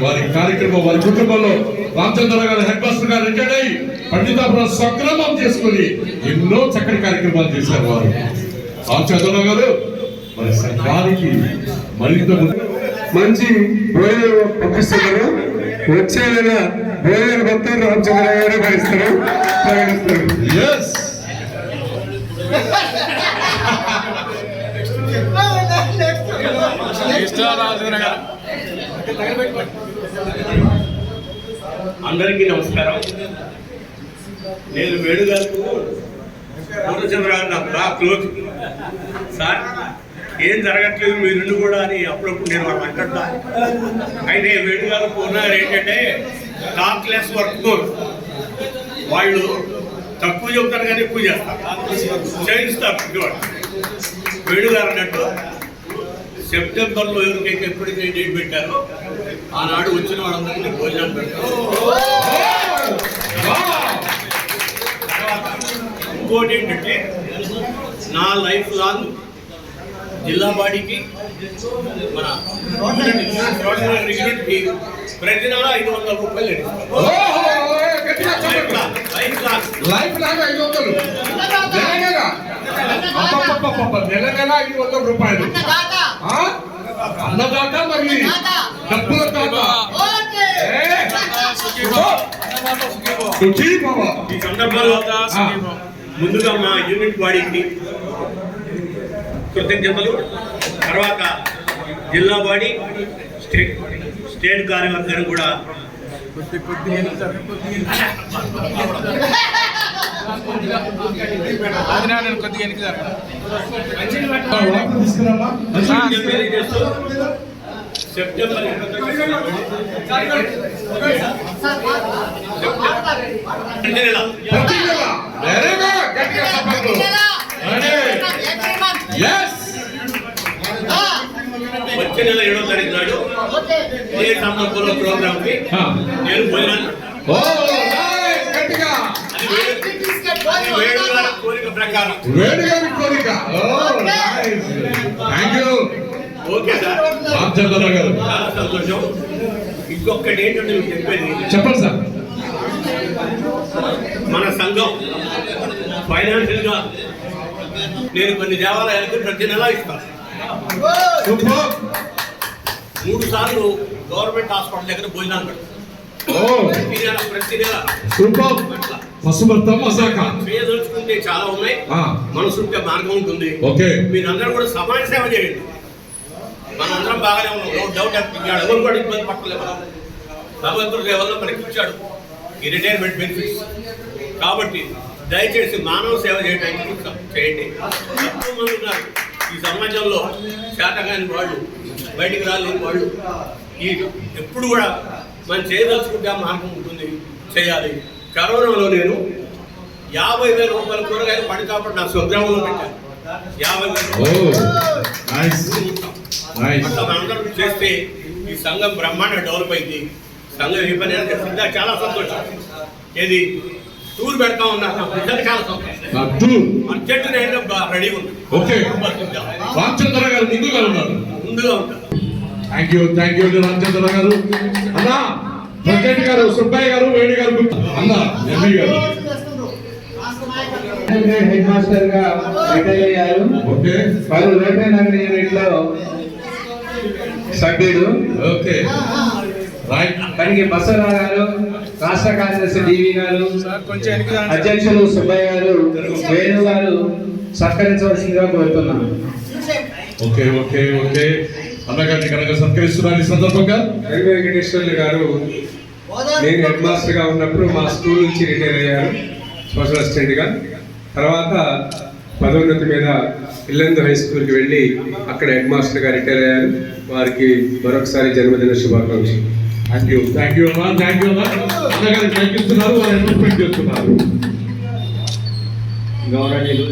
వారి కార్యక్రమం, వారి కుటుంబంలో రామచంద్రరావు గారు హెడ్ మాస్టర్ గారు రిటైర్ అయ్యి పండితాపురం సక్రమం చేసుకుని ఎన్నో చక్కటి కార్యక్రమాలు చేశారు వారు. రామచంద్రరావు గారు మరి సంఘానికి మరింత మంచి ప్రయోజనం పంపిస్తున్నారు. వచ్చే నెల బోధన భక్తులు రామచంద్ర గారు భరిస్తారు ప్రకటిస్తారు. Yes. అందరికీ నమస్కారం. నేను వేణుగారు పూర్ణచంద్ర గారు నాకు బాగా క్లోజ్ సార్. ఏం జరగట్లేదు మీరు కూడా అని అప్పుడప్పుడు నేను వాళ్ళు అంటా. అయితే వేణుగారు పూర్ణ ఏంటంటే టాక్ లెస్ వర్క్ మోర్. వాళ్ళు తక్కువ చెబుతారు కానీ ఎక్కువ చేస్తారు, చేయిస్తారు. వేణుగారు అన్నట్టు సెప్టెంబర్లో ఎవరికైతే ఎప్పటికైతే డేట్ పెట్టారో ఆనాడు వచ్చిన వాళ్ళందరికీ భోజనం పెడతారు. ఇంకోటి ఏంటంటే నా లైఫ్ లాంగ్ జిల్లా బాడీకి మన యూనిట్కి ప్రతి నెల 500 రూపాయలు లైఫ్ లాగా 500 నెల 500 రూపాయలు అన్నదాత మరి డబ్బుల ఈ సందర్భంలో ముందుగా మా యూనిట్ బాడీకి కృతజ్ఞతలు. తర్వాత జిల్లా బాడీ స్టేట్ కార్యవర్గాన్ని కూడా సెప్టెంబర్ వచ్చే నెల 7వ తారీఖు నాడు ఏ సందర్భంలో ప్రోగ్రామ్ కి నేను భోజనాన్ని కోరిక ప్రకారం ఓకే సార్. చాలా సంతోషం. ఇంకొకటి ఏంటంటే మీకు చెప్పేది చెప్పండి సార్. మన సంఘం ఫైనాన్షియల్ గా నేను కొన్ని దేవాలయాలకు ప్రతి నెల ఇస్తాను. 3 సార్లు గవర్నమెంట్ హాస్పిటల్ దగ్గర భోజనాలు పెడతాను. ప్రతి నెల చేయదలుచుకుంటే చాలా ఉన్నాయి, మనసుంటే మార్గం ఉంటుంది. మీరందరూ కూడా సమాజ సేవ చేయండి. మనందరం బాగానే ఉన్నాం, నో డౌట్. ఎవరు కూడా ఇబ్బంది పట్టలేదు. మనం భగవంతుడి సేవల్లో మనకి ఇచ్చాడు ఈ రిటైర్మెంట్ బెనిఫిట్స్. కాబట్టి దయచేసి మానవ సేవ చేయడానికి చేయండి. ఎంతో మంది ఉన్నారు ఈ సమాజంలో శాతకాని వాళ్ళు, బయటికి రాలేని వాళ్ళు. ఈ ఎప్పుడు కూడా మనం చేయదలుచుకుంటే ఆ మార్గం ఉంటుంది, చేయాలి. కరోనాలో నేను 50,000 రూపాయల కూరగాయలు పడి కాబట్టి నా స్వగ్రామంలో పెట్టాను. 50,000 మనందరం చేస్తే ఈ సంఘం బ్రహ్మాండంగా డెవలప్ అయింది. సంఘం ఏ పని చేస్తుందా చాలా సంతోషం. ఏది టూర్ పెడతా ఉన్నా చాలా సంతోషం. అర్జెంట్ రెడీ ఉంది. రామచంద్ర గారు ముందుగా ఉన్నారు. థ్యాంక్ యూ రామచంద్ర గారు. అన్న ప్రెసిడెంట్ గారు సుబ్బయ్య గారు, వేణు గారు, అన్న ఎంపీ గారు హెడ్ మాస్టర్ గా రిటైర్ అయ్యారు. వారు రేపే నగర్ యూనిట్ లో సభ్యుడు. కడిగి బసవరావు గారు, రాష్ట్ర కార్యదర్శి డివి గారు, అధ్యక్షులు సుబ్బయ్య గారు, వేణు గారు సత్కరించవలసిందిగా కోరుతున్నాను. అన్నగారిని కనుక సత్కరిస్తున్నారు ఈ సందర్భంగా. వెంకటేశ్వర్లు గారు నేను హెడ్ మాస్టర్ గా ఉన్నప్పుడు మా స్కూల్ నుంచి రిటైర్ అయ్యారు సోషల్ అసిస్టెంట్ గా. తర్వాత పదోన్నతి మీద ఇల్లందు హై స్కూల్కి వెళ్ళి అక్కడ హెడ్ మాస్టర్ గా రిటైర్ అయ్యారు. వారికి మరొకసారి జన్మదిన శుభాకాంక్షలు. థ్యాంక్ యూ అన్నగారు ప్రయత్నిస్తున్నారు, వారు అనౌన్స్మెంట్ చేస్తున్నారు. గౌరవనీయులు,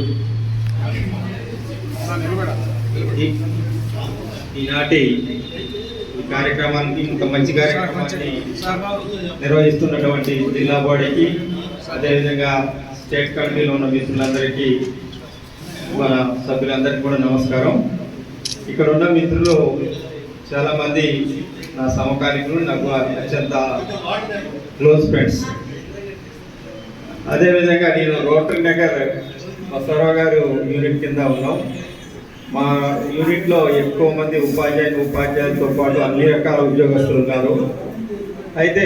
ఈనాటి ఈ కార్యక్రమానికి, ఇంత మంచి కార్యక్రమాన్ని నిర్వహిస్తున్నటువంటి జిల్లా బాడీకి, అదేవిధంగా స్టేట్ కమిటీలో ఉన్న మిత్రులందరికీ, మన సభ్యులందరికీ కూడా నమస్కారం. ఇక్కడ ఉన్న మిత్రులు చాలామంది నా సమకాలీకులు, నాకు అత్యంత క్లోజ్ ఫ్రెండ్స్. అదేవిధంగా నేను రోటరీ నగర్ బసవరావు గారు యూనిట్ కింద ఉన్నాం. మా యూనిట్లో ఎక్కువ మంది ఉపాధ్యాయులతో పాటు అన్ని రకాల ఉద్యోగస్తులు ఉన్నారు. అయితే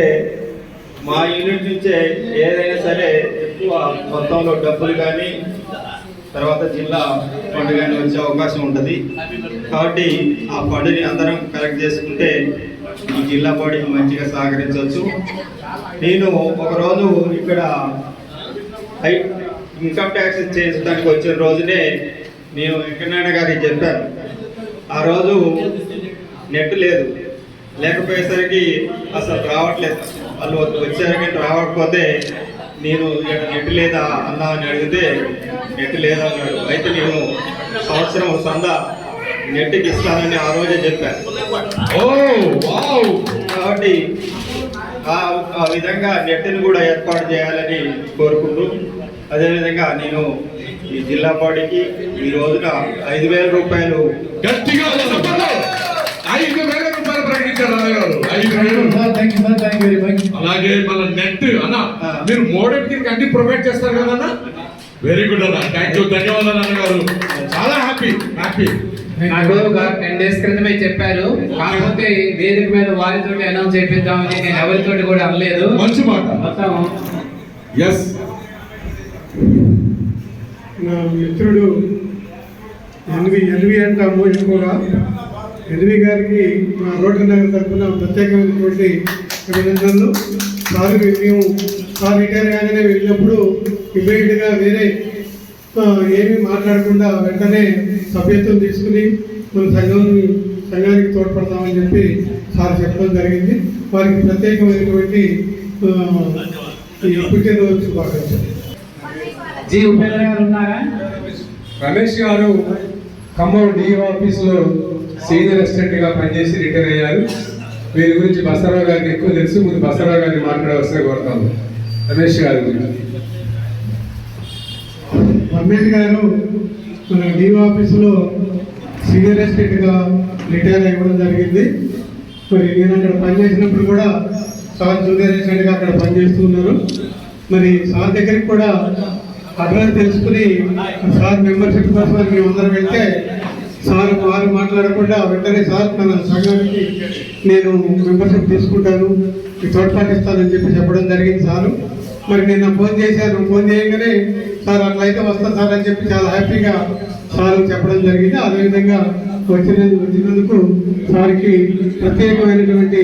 మా యూనిట్ నుంచే ఏదైనా సరే ఎక్కువ మొత్తంలో డబ్బులు కానీ తర్వాత జిల్లా ఫండ్ కానీ వచ్చే అవకాశం ఉంటుంది. కాబట్టి ఆ ఫండ్ని అందరం కలెక్ట్ చేసుకుంటే ఈ జిల్లా బాడీకి మంచిగా సహకరించవచ్చు. నేను ఒకరోజు ఇక్కడ ఇన్కమ్ ట్యాక్స్ చేసడానికి వచ్చిన రోజునే నేను వెంకయ్యనాయుడు గారికి చెప్పాను. ఆ రోజు నెట్ లేకపోయేసరికి అసలు రావట్లేదు. వాళ్ళు వచ్చేసరికి రావకపోతే నేను నెట్ లేదా అన్నా అని అడిగితే నెట్ లేదా అన్నాడు. అయితే నేను సంవత్సరం సందా నెట్కి ఇస్తానని ఆ రోజే చెప్పాను. కాబట్టి ఆ విధంగా నెట్ని కూడా ఏర్పాటు చేయాలని కోరుకుంటూ, అదేవిధంగా నేను ఈ జిల్లా బాడీకి ఈ రోజున 5,000 రూపాయలు గట్టిగా 5,000 రూపాయలు ప్రకటించారు అన్నగారు. 5,000. అలాగే మన నెట్ అన్న మీరు మోడెం కి అన్ని ప్రొవైడ్ చేస్తారు కదా. వెరీ గుడ్ అన్న, థ్యాంక్ యూ, ధన్యవాదాలు అన్నగారు. చాలా హ్యాపీ. నాకు ఒక 10 days క్రితమే చెప్పారు. కాకపోతే వేదిక మీద వారితో అనౌన్స్ చేపిద్దామని నేను ఎవరితో కూడా అనలేదు. మంచి మాట. ఎస్, నా మిత్రుడు ఎన్వి అంటాము ఎక్కువగా. ఎన్వి గారికి మా రోడ్డు నగర్ తరఫున ప్రత్యేకమైనటువంటి అభినందనలు. మేము సార్ రిటైర్ కాగానే వెళ్ళినప్పుడు ఇమీడియట్గా వేరే ఏమీ మాట్లాడకుండా వెంటనే సభ్యత్వం తీసుకుని మన సంఘానికి తోడ్పడతామని చెప్పి సార్ చెప్పడం జరిగింది. వారికి ప్రత్యేకమైనటువంటి పుట్టినరోజు శుభాకాంక్షలు. జీ ఉపేంద్ర గారు ఉన్నారా? రమేష్ గారు ఖమ్మం డిఓ ఆఫీసులో సీనియర్ అసిస్టెంట్గా పనిచేసి రిటైర్ అయ్యారు. వీరి గురించి బసరావు గారికి ఎక్కువ తెలుసు. ముందు బసరావు గారిని మాట్లాడవలసిన కోరుతాము. రమేష్ గారి గురించి. రమేష్ గారు మన డిఓ ఆఫీసులో సీనియర్ అసిస్టెంట్గా రిటైర్ అవ్వడం జరిగింది. మరి నేను అక్కడ పనిచేసినప్పుడు కూడా సార్ జూనియర్ అసిస్టెంట్గా అక్కడ పనిచేస్తూ ఉన్నారు. మరి సార్ దగ్గరికి కూడా అడ్రస్ తెలుసుకుని సార్ మెంబర్షిప్ కోసం మేము అందరం వెళ్తే సార్ వారు మాట్లాడకుండా వెంటనే సార్ మన సంఘానికి నేను మెంబర్షిప్ తీసుకుంటాను, మీకు తోడ్పాటిస్తానని చెప్పడం జరిగింది సారు. మరి నిన్న ఫోన్ చేశాను. ఫోన్ చేయగానే సార్ అట్లయితే వస్తా సార్ అని చెప్పి చాలా హ్యాపీగా సార్ చెప్పడం జరిగింది. అదేవిధంగా వచ్చినందుకు సార్కి ప్రత్యేకమైనటువంటి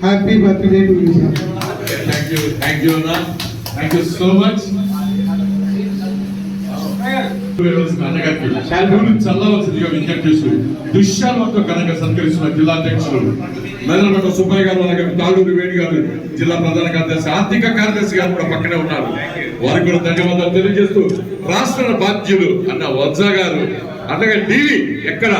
happy birthday to you sir. Thank you so much. చల్లవలసిందిగా విజ్ఞప్తి చేస్తూ దుశ్శాలతో కనుక సత్కరిస్తున్న జిల్లా అధ్యక్షులు మెదలపట్ల సుబ్బయ్య గారు, అలాగే తాళూరు వేణి గారు, జిల్లా ప్రధాన కార్యదర్శి, ఆర్థిక కార్యదర్శి గారు కూడా పక్కనే ఉన్నారు. వారికి కూడా ధన్యవాదాలు తెలియజేస్తూ రాష్ట్ర బాధ్యులు అన్న వజ్జా గారు, అలాగే టీవీ ఎక్కడ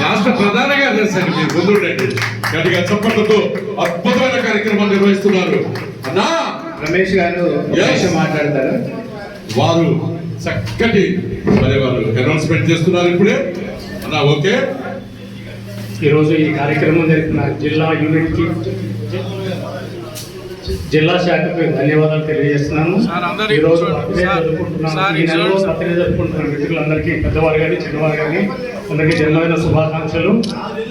రాష్ట్ర ప్రధాన కార్యదర్శి అని మీరు ముందుండండి. గట్టిగా చప్పట్లతో అద్భుతమైన కార్యక్రమాలు నిర్వహిస్తున్నారు. అన్నా రమేష్ గారు మాట్లాడతారు. వారు చక్కటి మరి వారు అనౌన్స్మెంట్ చేస్తున్నారు ఇప్పుడే అన్నా. ఓకే, ఈరోజు ఈ కార్యక్రమం జరిపిన జిల్లా యూనిట్కి, జిల్లా శాఖకు ధన్యవాదాలు తెలియజేస్తున్నాను. ఈరోజు బర్త్డే జరుపుకుంటున్న మిత్రులందరికీ, పెద్దవారు కానీ చిన్నవారు కానీ అందరికీ జన్మదిన శుభాకాంక్షలు.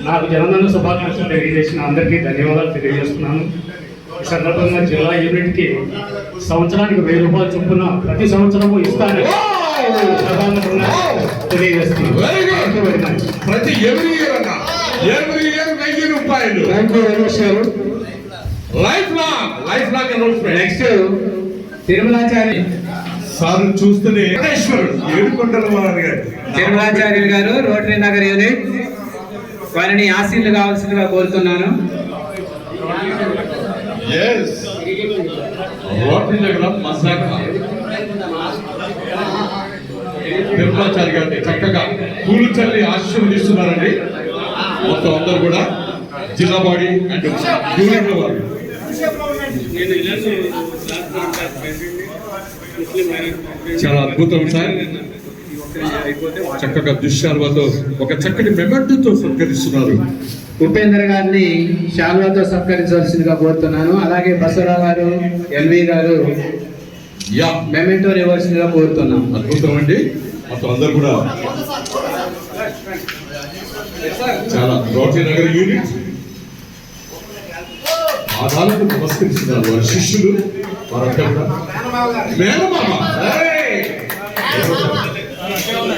నాకు జన్మదిన శుభాకాంక్షలు తెలియజేసిన అందరికీ ధన్యవాదాలు తెలియజేస్తున్నాను. ఈ సందర్భంగా జిల్లా యూనిట్కి సంవత్సరానికి 1,000 రూపాయలు చొప్పున ప్రతి సంవత్సరము ఇస్తానని తెలియజేస్తున్నాను. ప్రతి ఎవ్రీ ఇయర్ 1,000 రూపాయలు life long announcement. Next Tirumalacharya sir చూస్తూనే ఏడుకొండల వారు గారు, తిరుమలాచార్యులు గారు, రోటరీ నగర్ యూనిట్, వారిని ఆశీర్లు కావాల్సిందిగా కోరుతున్నాను. రోటరీ నగరం మసాక తిరుమలాచారి గారిని చక్కగా పూలు చల్లి ఆశీర్వదిస్తున్నారండి. మొత్తం అందరూ కూడా జిల్లా బాడీ అండ్ యూనిట్ వారు. చాలా అద్భుతం సార్. చక్కగా దుశ్శాల్వాతో ఒక చక్కటి మెమెంటోతో సత్కరిస్తున్నారు. ఉపేంద్ర గారిని శాల్వాతో సత్కరించవలసిందిగా కోరుతున్నాను. అలాగే బసవరావు గారు, ఎల్వి గారు మెమెంటో ఇవ్వాల్సిందిగా కోరుతున్నాం. అద్భుతం అండి. మొత్తం అందరు కూడా చాలా రోటరీ నగర్ యూనిట్ పాదాలకు నమస్కరిస్తున్నారు వారి శిష్యులు వారంతా కూడా మేనమామ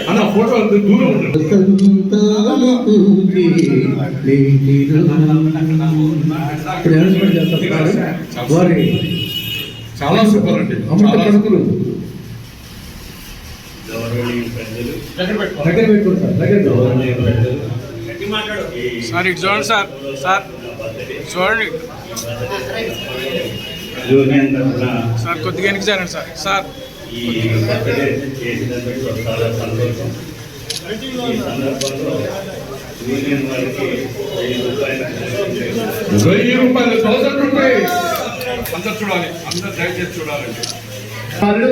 అన్న ఫోటో అంత దూరం వారి చాలా సూపర్ అండి అమృత కడుపులు దగ్గర పెట్టుకుంటారు సార్ ఇటు చూడండి సార్ సార్ చూడండి సార్ కొద్దిగా వెనక్కి జరగండి సార్ సార్ ఈ బర్త్డే చేసినందుకు చాలా సంతోషం. ఈ సందర్భంలో యూనియన్ వారికి 1000 రూపాయలు 1000 రూపాయలు 1000 రూపీస్ అందరు చూడాలి, అందరు దయచేసి చూడాలండి.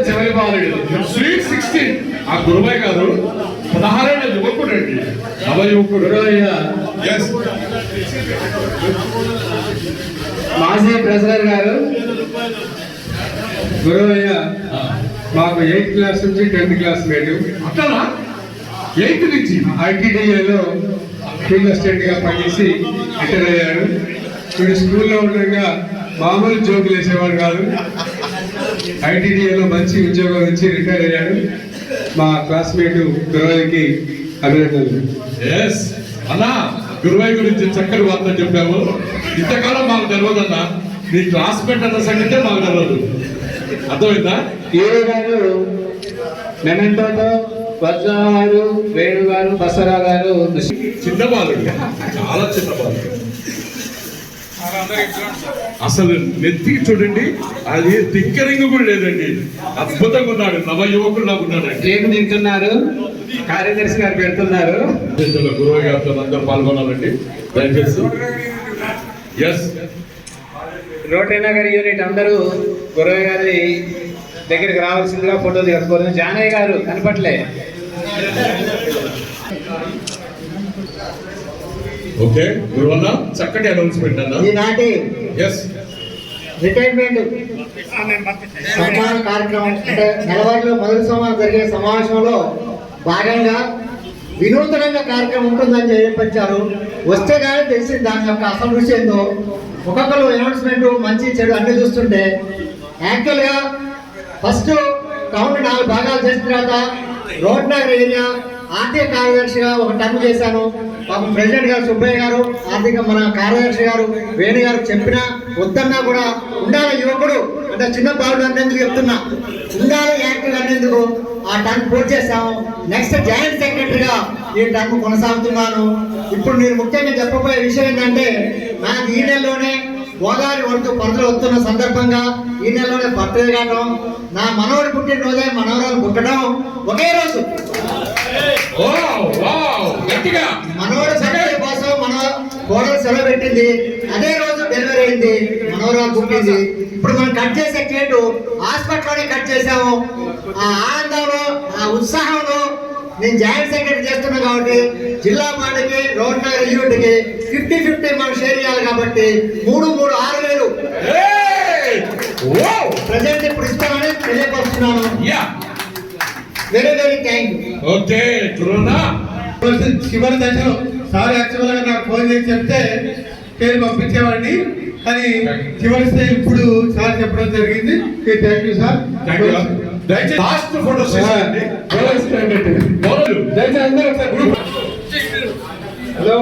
చివరి బాలుడు స్వీట్ 16 ఆ గురువయ్య గారు 16 ఏళ్ళ యువకుడు అండి, నవ యువకుడు. మాజీ ప్రెసిడెంట్ గారు గురవయ్య మాకు 8th క్లాస్ నుంచి 10th క్లాస్ మేడం అట్లా 8th నుంచి ఐటీడీఏలో ఫీల్డ్ అసిస్టెంట్ గా పనిచేసి రిటైర్ అయ్యారు. వీడు స్కూల్లో ఉండగా మామూలు జోకులు వేసేవాడు కాదు. ఐటీడీఏలో మంచి ఉద్యోగం నుంచి రిటైర్ అయ్యాడు. మా క్లాస్మేట్ గురవయ్యకి అభినందనలు. అన్నా గురువయ్య గురించి చక్కని వార్త చెప్పాము. ఇంతకాలం మాకు తెలియదన్నా, నీ క్లాస్మేట్ అన్న సంగతే మాకు తెలియదు. అర్థమైందా? హీరో గారు మెమెంటోతో వర్జన్ గారు, వేణు గారు, బసరావు గారు చిన్న బాలుడు, చాలా చిన్న బాలుడు. అందరూ ఇటు చూడండి సార్. అసలు నెత్తికి చూడండి, అది తిక్కరింగ్ కూడా లేదండి, అద్భుతంగా ఉన్నాడు, నవ యువకుడులా ఉన్నాడండి. ఏమి తింటున్నారు? కార్యదర్శి గారు పెడుతున్నారు. గురువు గారితో అందరూ పాల్గొనాలండి దయచేసి. రోటరీ నగర్ యూనిట్ అందరూ గురవయ్య గారి దగ్గరికి రావాల్సిందిగా ఫోటో తీసుకోవాలి. జానయ్య గారు కనపట్లే. ఓకే గురువన్న, చక్కటి అనౌన్స్మెంట్ అన్న. ఈనాటి రిటైర్మెంట్ సన్మాన కార్యక్రమం అంటే నెలవారీలో మొదటి సోమవారం జరిగే సమావేశంలో భాగంగా వినూతనంగా కార్యక్రమం ఉంటుందని చెప్పారు. వస్తే కానీ తెలిసి దాని యొక్క అసలు రుచి ఏందో. ఒక్కొక్కరు అనౌన్స్మెంట్ మంచి చెడు అన్ని చూస్తుంటే యాక్చువల్గా ఫస్ట్ టౌన్ 4 భాగాలు చేసిన తర్వాత రోడ్ నగర్ ఏరియా ఆర్థిక కార్యదర్శిగా ఒక టర్మ్ చేశాను. పాపం ప్రెసిడెంట్ గారు సుబ్బయ్య గారు, ఆర్థిక మన కార్యదర్శి గారు వేణు గారు చెప్పినా వద్దన్నా కూడా ఉండాలి యువకుడు అంటే చిన్న బాబుడు అనేందుకు చెప్తున్నా, ఉండాలి యాక్టివ్ అనేందుకు ఆ టర్మ్ పూర్తి చేశాము. నెక్స్ట్ జాయింట్ సెక్రటరీగా ఈ టర్మ్ కొనసాగుతున్నాను. ఇప్పుడు నేను ముఖ్యంగా చెప్పబోయే విషయం ఏంటంటే, నాకు ఈ నెలలోనే గోదావరి పరదలు వస్తున్న సందర్భంగా ఈ నెలలోనే బర్త్డే కావడం, నా మనవడు పుట్టినరోజే మనవరాలు పుట్టడం ఒకే రోజు. మనవడు బర్త్డే కోసం మన కోడలు సెలవు పెట్టింది, అదే రోజు డెలివరీ అయింది, మనవరాలు పుట్టింది. ఇప్పుడు మనం కట్ చేసే కేటు హాస్పిటల్లోనే కట్ చేసాము. ఆ ఆనందంలో ఆ ఉత్సాహంలో నేను జాయింట్ సెక్రటరీ చేస్తున్నాను కాబట్టి జిల్లా పార్టీకి రోడ్ నగర్ యూనిట్కి 50-50 మనం షేర్ చేయాలి కాబట్టి 3-6 వేలు ప్రజెంట్ ఇప్పుడు ఇస్తామని తెలియపరుస్తున్నాను. Very very thank you. Okay చివరి దశలో సార్ యాక్చువల్గా నాకు ఫోన్ చేసి చెప్తే పేరు పంపించేవాడిని, కానీ చివరి స్థాయి ఇప్పుడు సార్ చెప్పడం జరిగింది. Thank you sir. Last photo దయచేసి అందరూ ఒకసారి హలో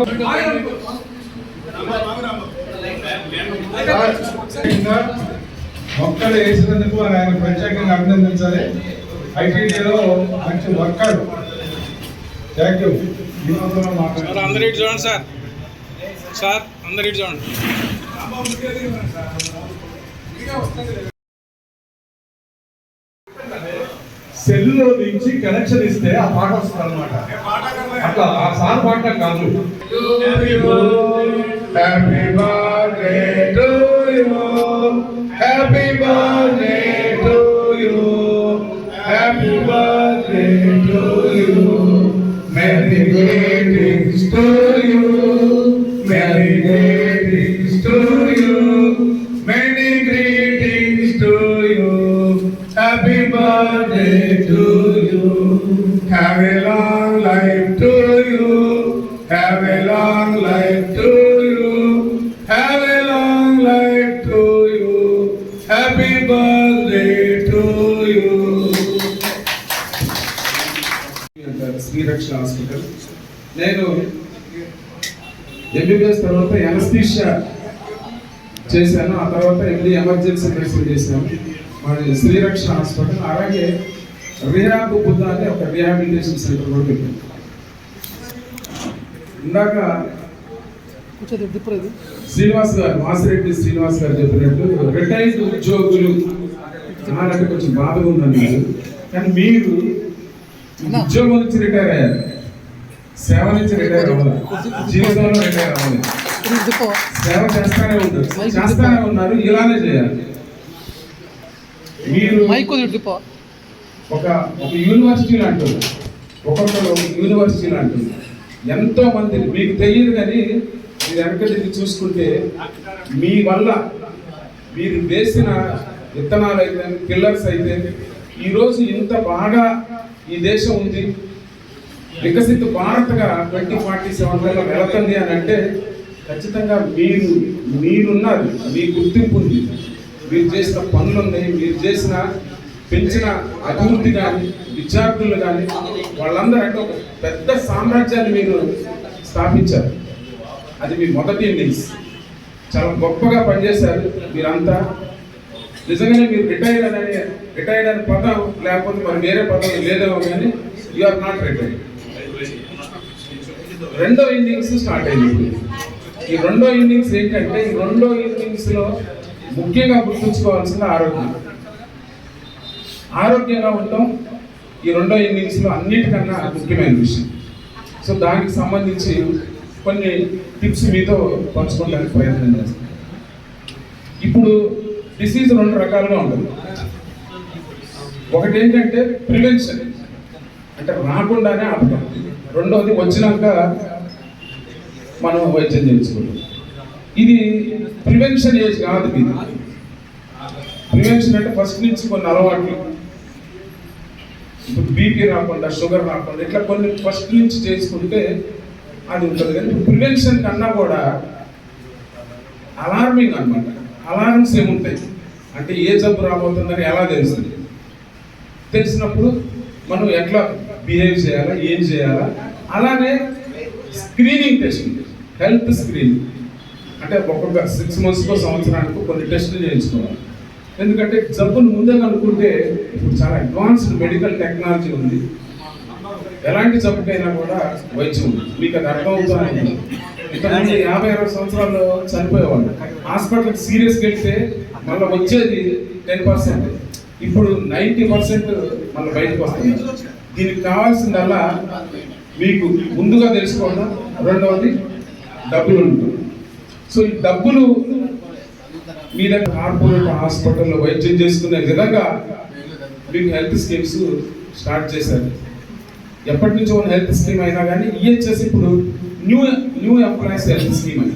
మొక్కలు వేసినందుకు ఆయన ప్రత్యేకంగా అభినందించాలి. ఐటీడీలో మంచి వర్కర్. Thank you. సార్ అందరూ ఇటు చూడండి సార్. సార్ అందరూ ఇటు చూడండి. సెల్లో నుంచి కనెక్షన్ ఇస్తే ఆ పాట వస్తుంది అనమాట. అట్లా ఆ సార్ పాడటం కాదు. Happy birthday to you, happy birthday to you, happy birthday to you, many greetings to you, many greetings to you, many greetings to you, happy birthday to you, have a long life to you, have a long life to you, have a long life and Sriraksha hospital. నేను ఎంబీబీఎస్ తర్వాత ఎనస్థీషియా చేశాను, ఆ తర్వాత ఎండి ఎమర్జెన్సీ మెడిసిన్ చేశాను మాది శ్రీరక్ష హాస్పిటల్. అలాగే రిహాబ్ బుద్ధ అనే ఒక రిహాబిలిటేషన్ సెంటర్ కూడా పెట్టాను. ఇందాక శ్రీనివాస్ గారు, మాసిరెడ్డి శ్రీనివాస్ గారు చెప్పినట్టు రిటైర్డ్ ఉద్యోగులు అంటే కొంచెం బాధగా ఉందండి. కానీ మీరు ఉద్యోగం నుంచి రిటైర్ అయ్యారు, సేవ నుంచి రిటైర్ అవ్వాలి, జీవితంలో రిటైర్ అవ్వాలి, సేవ చేస్తానే ఉన్నారు, ఇలానే చేయాలి. మీరు ఒక యూనివర్సిటీ అంటారు, ఒక్కొక్కరు యూనివర్సిటీ అంటారు. ఎంతో మంది మీకు తెలియదు, కానీ మీరు వెనకటికి చూసుకుంటే మీ వల్ల మీరు వేసిన విత్తనాలు అయితే పిల్లర్స్ అయితే ఈరోజు ఇంత బాగా ఈ దేశం ఉంది, వికసిత భారత్గా 2047 వెళుతుంది అని అంటే ఖచ్చితంగా మీరున్నారు, మీ గుర్తింపు ఉంది, మీరు చేసిన పనులు ఉన్నాయి, మీరు చేసిన పెంచిన అభివృద్ధి కానీ విద్యార్థులు కానీ వాళ్ళందరూ అంటే ఒక పెద్ద సామ్రాజ్యాన్ని మీరు స్థాపించారు. అది మీ మొదటి ఇన్నింగ్స్, చాలా గొప్పగా పనిచేశారు మీరంతా. నిజంగానే మీరు రిటైర్డ్ అనే పదం లేకపోతే మరి వేరే పదం లేదేమో, కానీ యు ఆర్ నాట్ రిటైర్డ్. రెండో ఇన్నింగ్స్ స్టార్ట్ అయింది. ఈ రెండో ఇన్నింగ్స్ ఏంటంటే, ఈ రెండో ఇన్నింగ్స్ లో ముఖ్యంగా గుర్తుంచుకోవాల్సిన ఆరోగ్యంగా ఉండటం ఈ రెండో ఇన్నింగ్స్ లో అన్నిటికన్నా ముఖ్యమైన విషయం. సో దానికి సంబంధించి కొన్ని టిప్స్ మీతో పంచుకోవడానికి ప్రయత్నం చేస్తాను. ఇప్పుడు డిసీజ్ రెండు రకాలుగా ఉంటుంది. ఒకటి ఏంటంటే ప్రివెన్షన్, అంటే రాకుండానే ఆపటం. రెండవది వచ్చినాక మనం వైద్యం చేయించుకుంటాం. ఇది ప్రివెన్షన్ ఏజ్ కాదు. ఇది ప్రివెన్షన్ అంటే ఫస్ట్ నుంచి కొన్ని అలవాట్లు, ఇప్పుడు బీపీ రాకుండా, షుగర్ రాకుండా, ఇట్లా కొన్ని ఫస్ట్ నుంచి చేసుకుంటే అది ఉంటుంది. కానీ ప్రివెన్షన్ కన్నా కూడా అలార్మింగ్ అనమాట. అలారమ్స్ ఏముంటాయి అంటే ఏ జబ్బు రాబోతుందని ఎలా తెలుస్తుంది, తెలిసినప్పుడు మనం ఎట్లా బిహేవ్ చేయాలా, ఏం చేయాలా. అలానే స్క్రీనింగ్ టెస్ట్, హెల్త్ స్క్రీనింగ్ అంటే ఒక్కొక్క 6 months సంవత్సరానికి కొన్ని టెస్టులు చేయించుకోవాలి. ఎందుకంటే జబ్బును ముందే కనుక్కుంటే ఇప్పుడు చాలా అడ్వాన్స్డ్ మెడికల్ టెక్నాలజీ ఉంది, ఎలాంటి జబ్బుకైనా కూడా వైద్యం ఉంది. మీకు అది అర్థమవుతానే. ఇంతకుముందు 50-60 సంవత్సరాలు చనిపోయేవాళ్ళు, హాస్పిటల్కి సీరియస్గా వెళ్తే మళ్ళీ వచ్చేది 10%, ఇప్పుడు 90% మళ్ళీ బయటకు వస్తున్నారు. దీనికి కావాల్సిందల్లా మీకు ముందుగా తెలుసుకోవడం, రెండవది డబ్బులు ఉంటుంది. సో ఈ డబ్బులు మీద కార్పొరేట్ హాస్పిటల్లో వైద్యం చేసుకునే విధంగా మీకు హెల్త్ స్కీమ్స్ స్టార్ట్ చేశారు. ఎప్పటి నుంచో ఉన్న హెల్త్ స్కీమ్ అయినా కానీ ఈహెచ్ఎస్ ఇప్పుడు న్యూ ఎంప్లాయీస్ హెల్త్ స్కీమ్ అని.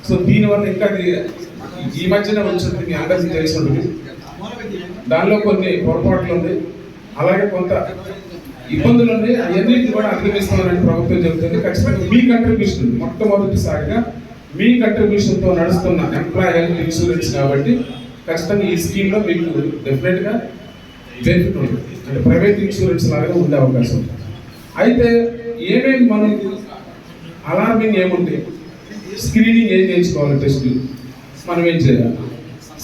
సో దీనివల్ల ఇంకా ఈ మధ్యన వచ్చింది, మీ అందరికీ తెలిసి ఉంటుంది. దానిలో కొన్ని పొరపాట్లు ఉన్నాయి, అలాగే కొంత ఇబ్బందులు ఉన్నాయి. అవన్నింటినీ కూడా అధిగమిస్తామని ప్రభుత్వం చెబుతుంది. ఖచ్చితంగా మీ కంట్రిబ్యూషన్, మొట్టమొదటిసారిగా మీ కంట్రిబ్యూషన్తో నడుస్తున్న ఎంప్లాయీ హెల్త్ ఇన్సూరెన్స్ కాబట్టి ఖచ్చితంగా ఈ స్కీమ్లో మీకు డెఫినెట్గా బెనిఫిట్ ఉంటుంది. అంటే ప్రైవేట్ ఇన్సూరెన్స్ లాగా ఉండే అవకాశం ఉంది. అయితే ఏమేమి మనం అలార్మింగ్ ఏముంటాయి, స్క్రీనింగ్ ఏం చేయించుకోవాలి, టెస్టులు మనం ఏం చేయాలి.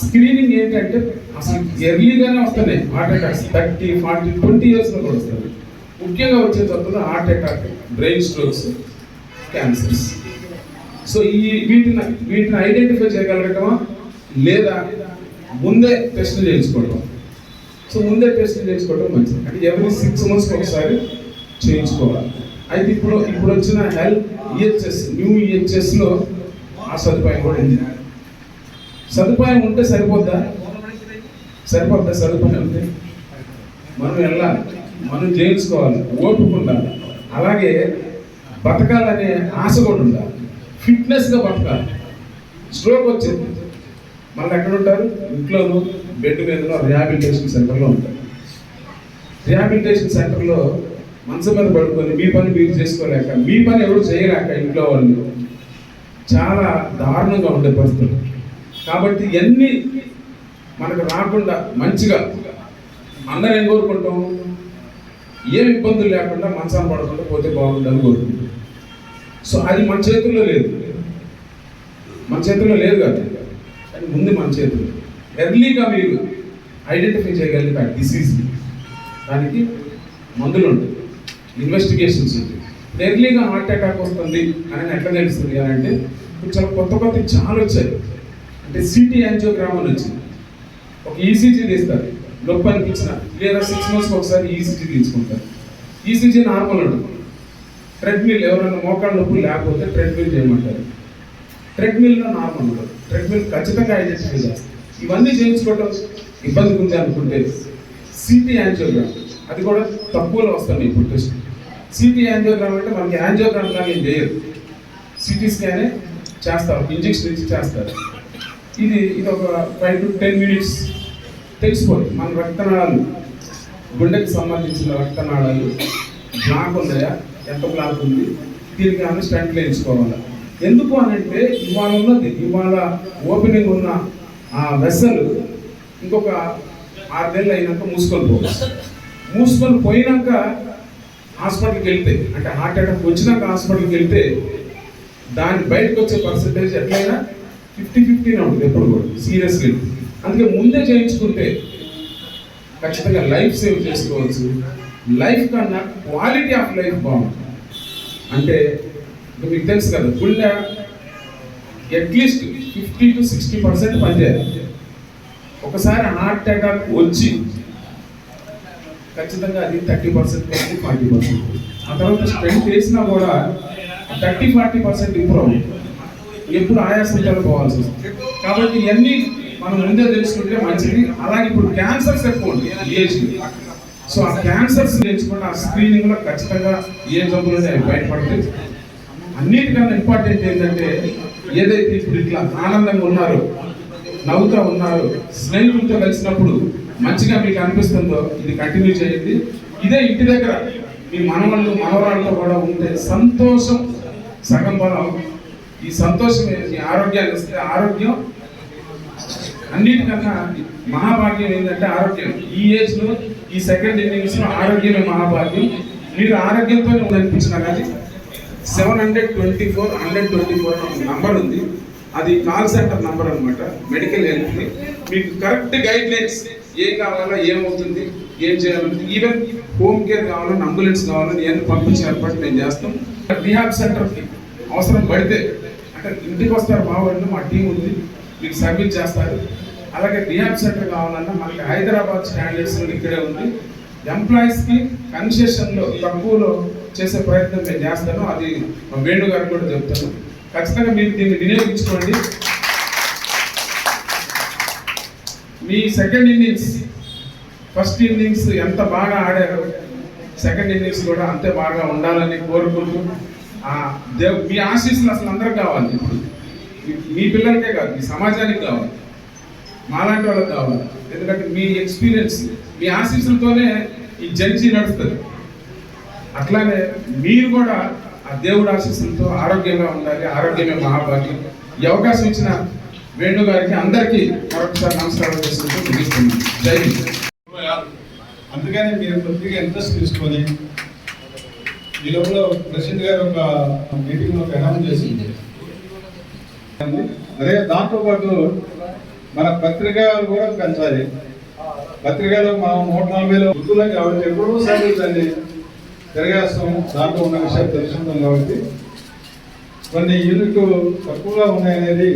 స్క్రీనింగ్ ఏంటంటే అసలు ఎర్లీగానే వస్తున్నాయి హార్ట్ అటాక్స్, 30, 40, 20 years కూడా వస్తుంది. ముఖ్యంగా వచ్చే జబ్బులు heart attack, brain strokes, cancers. So వీటిని ఐడెంటిఫై చేయగలగటమా లేదా ముందే టెస్టులు చేయించుకోవటం. సో ముందే టెస్టులు చేయించుకోవటం మంచిది. అంటే every 6 months ఒకసారి చేయించుకోవాలి. అయితే ఇప్పుడు వచ్చిన హెల్త్ ఈహెచ్ఎస్, న్యూ ఈహెచ్ఎస్లో ఆ సదుపాయం కూడా ఉంది. సదుపాయం ఉంటే సరిపోద్దా? సదుపాయం ఉంటే మనం వెళ్ళాలి, మనం చేయించుకోవాలి, ఓపిక ఉండాలి. అలాగే బతకాలనే ఆశ కూడా ఉండాలి, ఫిట్నెస్గా బతకాలి. స్ట్రోక్ వచ్చింది మళ్ళీ ఎక్కడ ఉంటారు? ఇంట్లోనూ బెడ్ మీదలో రిహాబిలిటేషన్ సెంటర్లో ఉంటారు. రిహాబిలిటేషన్ సెంటర్లో మంచం మీద పడుకొని మీ పని మీరు చేసుకోలేక, మీ పని ఎవరు చేయలేక ఇంట్లో వాళ్ళు చాలా దారుణంగా ఉండే పరిస్థితులు. కాబట్టి ఇవన్నీ మనకు రాకుండా మంచిగా అందరం ఏం కోరుకుంటాం? ఏం ఇబ్బందులు లేకుండా మనసాన పడకుండా పోతే బాగుంటుందని కోరుకుంటున్నాం. సో అది మన చేతుల్లో లేదు, మన చేతుల్లో లేదు కదా, కానీ ముందు మన చేతుల్లో. ఎర్లీగా మీరు ఐడెంటిఫై చేయగలిగితే ఆ డిసీజ్ని, దానికి మందులు ఉంటాయి, ఇన్వెస్టిగేషన్స్ ఉంటాయి. ఎర్లీగా హార్ట్ అటాక్ వస్తుంది అని ఎట్లా తెలుస్తుంది అని అంటే చాలా కొత్త చాలా వచ్చాయి. అంటే సిటీ యాంజియోగ్రామ్ అని వచ్చింది, ఒక ఈసీజీ తీస్తారు, నొప్పి అనిపించిన లేదా 6 months ఒకసారి ఈసీజీ తీసుకుంటారు. ఈసీజీ నార్మల్ ఉంటుంది. ట్రెడ్మిల్ ఎవరైనా మోకాళ్ళ నొప్పి లేకపోతే ట్రెడ్మిల్ చేయమంటారు, ట్రెడ్మిల్లో నార్మల్ ఉంటుంది. ట్రెడ్మిల్ ఖచ్చితంగా ఐడెంటిఫై చేస్తారు. ఇవన్నీ చేయించుకోవడం ఇబ్బంది ఉంది అనుకుంటే సిటీ యాంజియోగ్రామ్, అది కూడా తక్కువలో వస్తుంది ఇప్పుడు టెస్ట్. సిటీ యాంజియోగ్రామ్ అంటే మనకి యాంజియోగ్రామ్ కానీ ఏం చేయరు, సిటీ స్కానే చేస్తారు, ఇంజెక్షన్ ఇచ్చి చేస్తారు. ఇది ఒక 5 to 10 minutes తెలిసిపోతుంది. మన రక్తనాళాలు, గుండెకి సంబంధించిన రక్తనాళాలు బ్లాక్ ఉన్నాయా, ఎంత బ్లాక్ ఉంది, దీనికి ఏమైనా స్టంట్లు వేయించుకోవాలా. ఎందుకు అని అంటే ఇవాళ ఓపెనింగ్ ఉన్న ఆ వెస్సలు ఇంకొక 6 నెలలు అయినాక మూసుకొని పోయినాక హాస్పిటల్కి వెళ్తే, అంటే హార్ట్ అటాక్ వచ్చినాక హాస్పిటల్కి వెళ్తే దాని బయటకు వచ్చే పర్సంటేజ్ ఎట్లయినా 50-50 ఉంటుంది ఎప్పుడు కూడా, సీరియస్గా. అందుకే ముందే చేయించుకుంటే ఖచ్చితంగా లైఫ్ సేవ్ చేసుకోవచ్చు. లైఫ్ కన్నా క్వాలిటీ ఆఫ్ లైఫ్ బాగుంటుంది. అంటే మీకు తెలుసు కదా, గుండె అట్లీస్ట్ 50 to 60% పనిచేయాలి. ఒకసారి హార్ట్ అటాక్ వచ్చి ఖచ్చితంగా అది 30% 40%. ఆ తర్వాత స్ట్రెంత్ వేసినా కూడా 30-40% ఇంప్రూవ్ అవుతుంది. ఎప్పుడు ఆయాసంతో పోవాల్సి వస్తుంది. కాబట్టి ఇవన్నీ మనం ముందే తెలుసుకుంటే మంచిది. అలాగే ఇప్పుడు క్యాన్సర్స్ ఎక్కువ ఉంది ఈ ఏజ్కి. సో ఆ క్యాన్సర్స్ తెలుసుకుంటే ఆ స్క్రీనింగ్లో ఖచ్చితంగా ఏ జబ్బులు అవి బయటపడతాయి. అన్నిటికన్నా ఇంపార్టెంట్ ఏంటంటే, ఏదైతే ఇప్పుడు ఇట్లా ఆనందంగా ఉన్నారో, నవ్వుతూ ఉన్నారో, స్నేహితులతో కలిసినప్పుడు మంచిగా మీకు అనిపిస్తుందో ఇది కంటిన్యూ చేయండి. ఇదే ఇంటి దగ్గర మీ మనవళ్ళు మనవరాళ్ళతో కూడా ఉంటే సంతోషం సగం బలం. ఈ సంతోషమే మీ ఆరోగ్యాన్ని ఇస్తే, ఆరోగ్యం అన్నిటికన్నా మహాభాగ్యం ఏంటంటే ఆరోగ్యం. ఈ ఏజ్లో ఈ సెకండ్ ఇన్నింగ్స్లో ఆరోగ్యమే మహాభాగ్యం. మీరు ఆరోగ్యంతోనే ఉందనిపించినా కానీ 724-124 నంబర్ ఉంది, అది కాల్ సెంటర్ నంబర్ అనమాట, మెడికల్ హెల్త్ని. మీకు కరెక్ట్ గైడ్ లైన్స్ ఏం కావాలా, ఏమవుతుంది, ఏం చేయాలంటే, ఈవెన్ హోమ్ కేర్ కావాలని, అంబులెన్స్ కావాలని ఇవన్నీ పంపించే ఏర్పాటు మేము చేస్తాం. రీహాబ్ సెంటర్కి అవసరం పడితే అంటే ఇంటికి వస్తారు, బాగుండి మా టీం ఉంది, మీకు సర్వీస్ చేస్తారు. అలాగే రీహాబ్ సెంటర్ కావాలన్నా మనకి హైదరాబాద్ స్టాండర్డ్స్ ఇక్కడే ఉంది. ఎంప్లాయీస్కి కన్సెషన్లో తక్కువలో చేసే ప్రయత్నం నేను చేస్తాను. అది మా వేణు గారికి కూడా చెప్తాను. ఖచ్చితంగా మీరు దీన్ని వినియోగించుకోండి. మీ సెకండ్ ఇన్నింగ్స్, ఫస్ట్ ఇన్నింగ్స్ ఎంత బాగా ఆడారో సెకండ్ ఇన్నింగ్స్ కూడా అంతే బాగా ఉండాలని కోరుకుంటూ, మీ ఆశీస్సులు అసలు అందరికి కావాలి. ఇప్పుడు మీ పిల్లలకే కాదు, మీ సమాజానికి కావాలి, మాలాంటి వాళ్ళకి కావాలి. ఎందుకంటే మీ ఎక్స్పీరియన్స్, మీ ఆశీస్సులతోనే ఈ జడ్జి నడుస్తుంది. అట్లానే మీరు కూడా ఆ దేవుడు ఆశీస్సులతో ఆరోగ్యంగా ఉండాలి. ఆరోగ్యమే మహాభాగ్యం. ఈ అవకాశం ఇచ్చిన వేణు గారికి అందరికీ మరొకసారి నమస్కారం చేసుకుంటూ ముగిస్తున్నాను. జై హింద్. అందుకని మీరు కొద్దిగా ఇంట్రెస్ట్ తీసుకొని ఈ లోపల ప్రెసిడెంట్ గారు ఒక మీటింగ్ అనౌన్స్ చేసింది. అదే దాంతోపాటు మన పత్రికలు కూడా పెంచాలి. పత్రికలు మనం 140,000 వృద్ధులం కాబట్టి ఎప్పుడూ సర్వీస్ అండి తిరగేస్తాం, దాంట్లో ఉన్న విషయాలు తెలుసుకుంటాం. కాబట్టి కొన్ని యూనిట్లు తక్కువగా ఉన్నాయనేది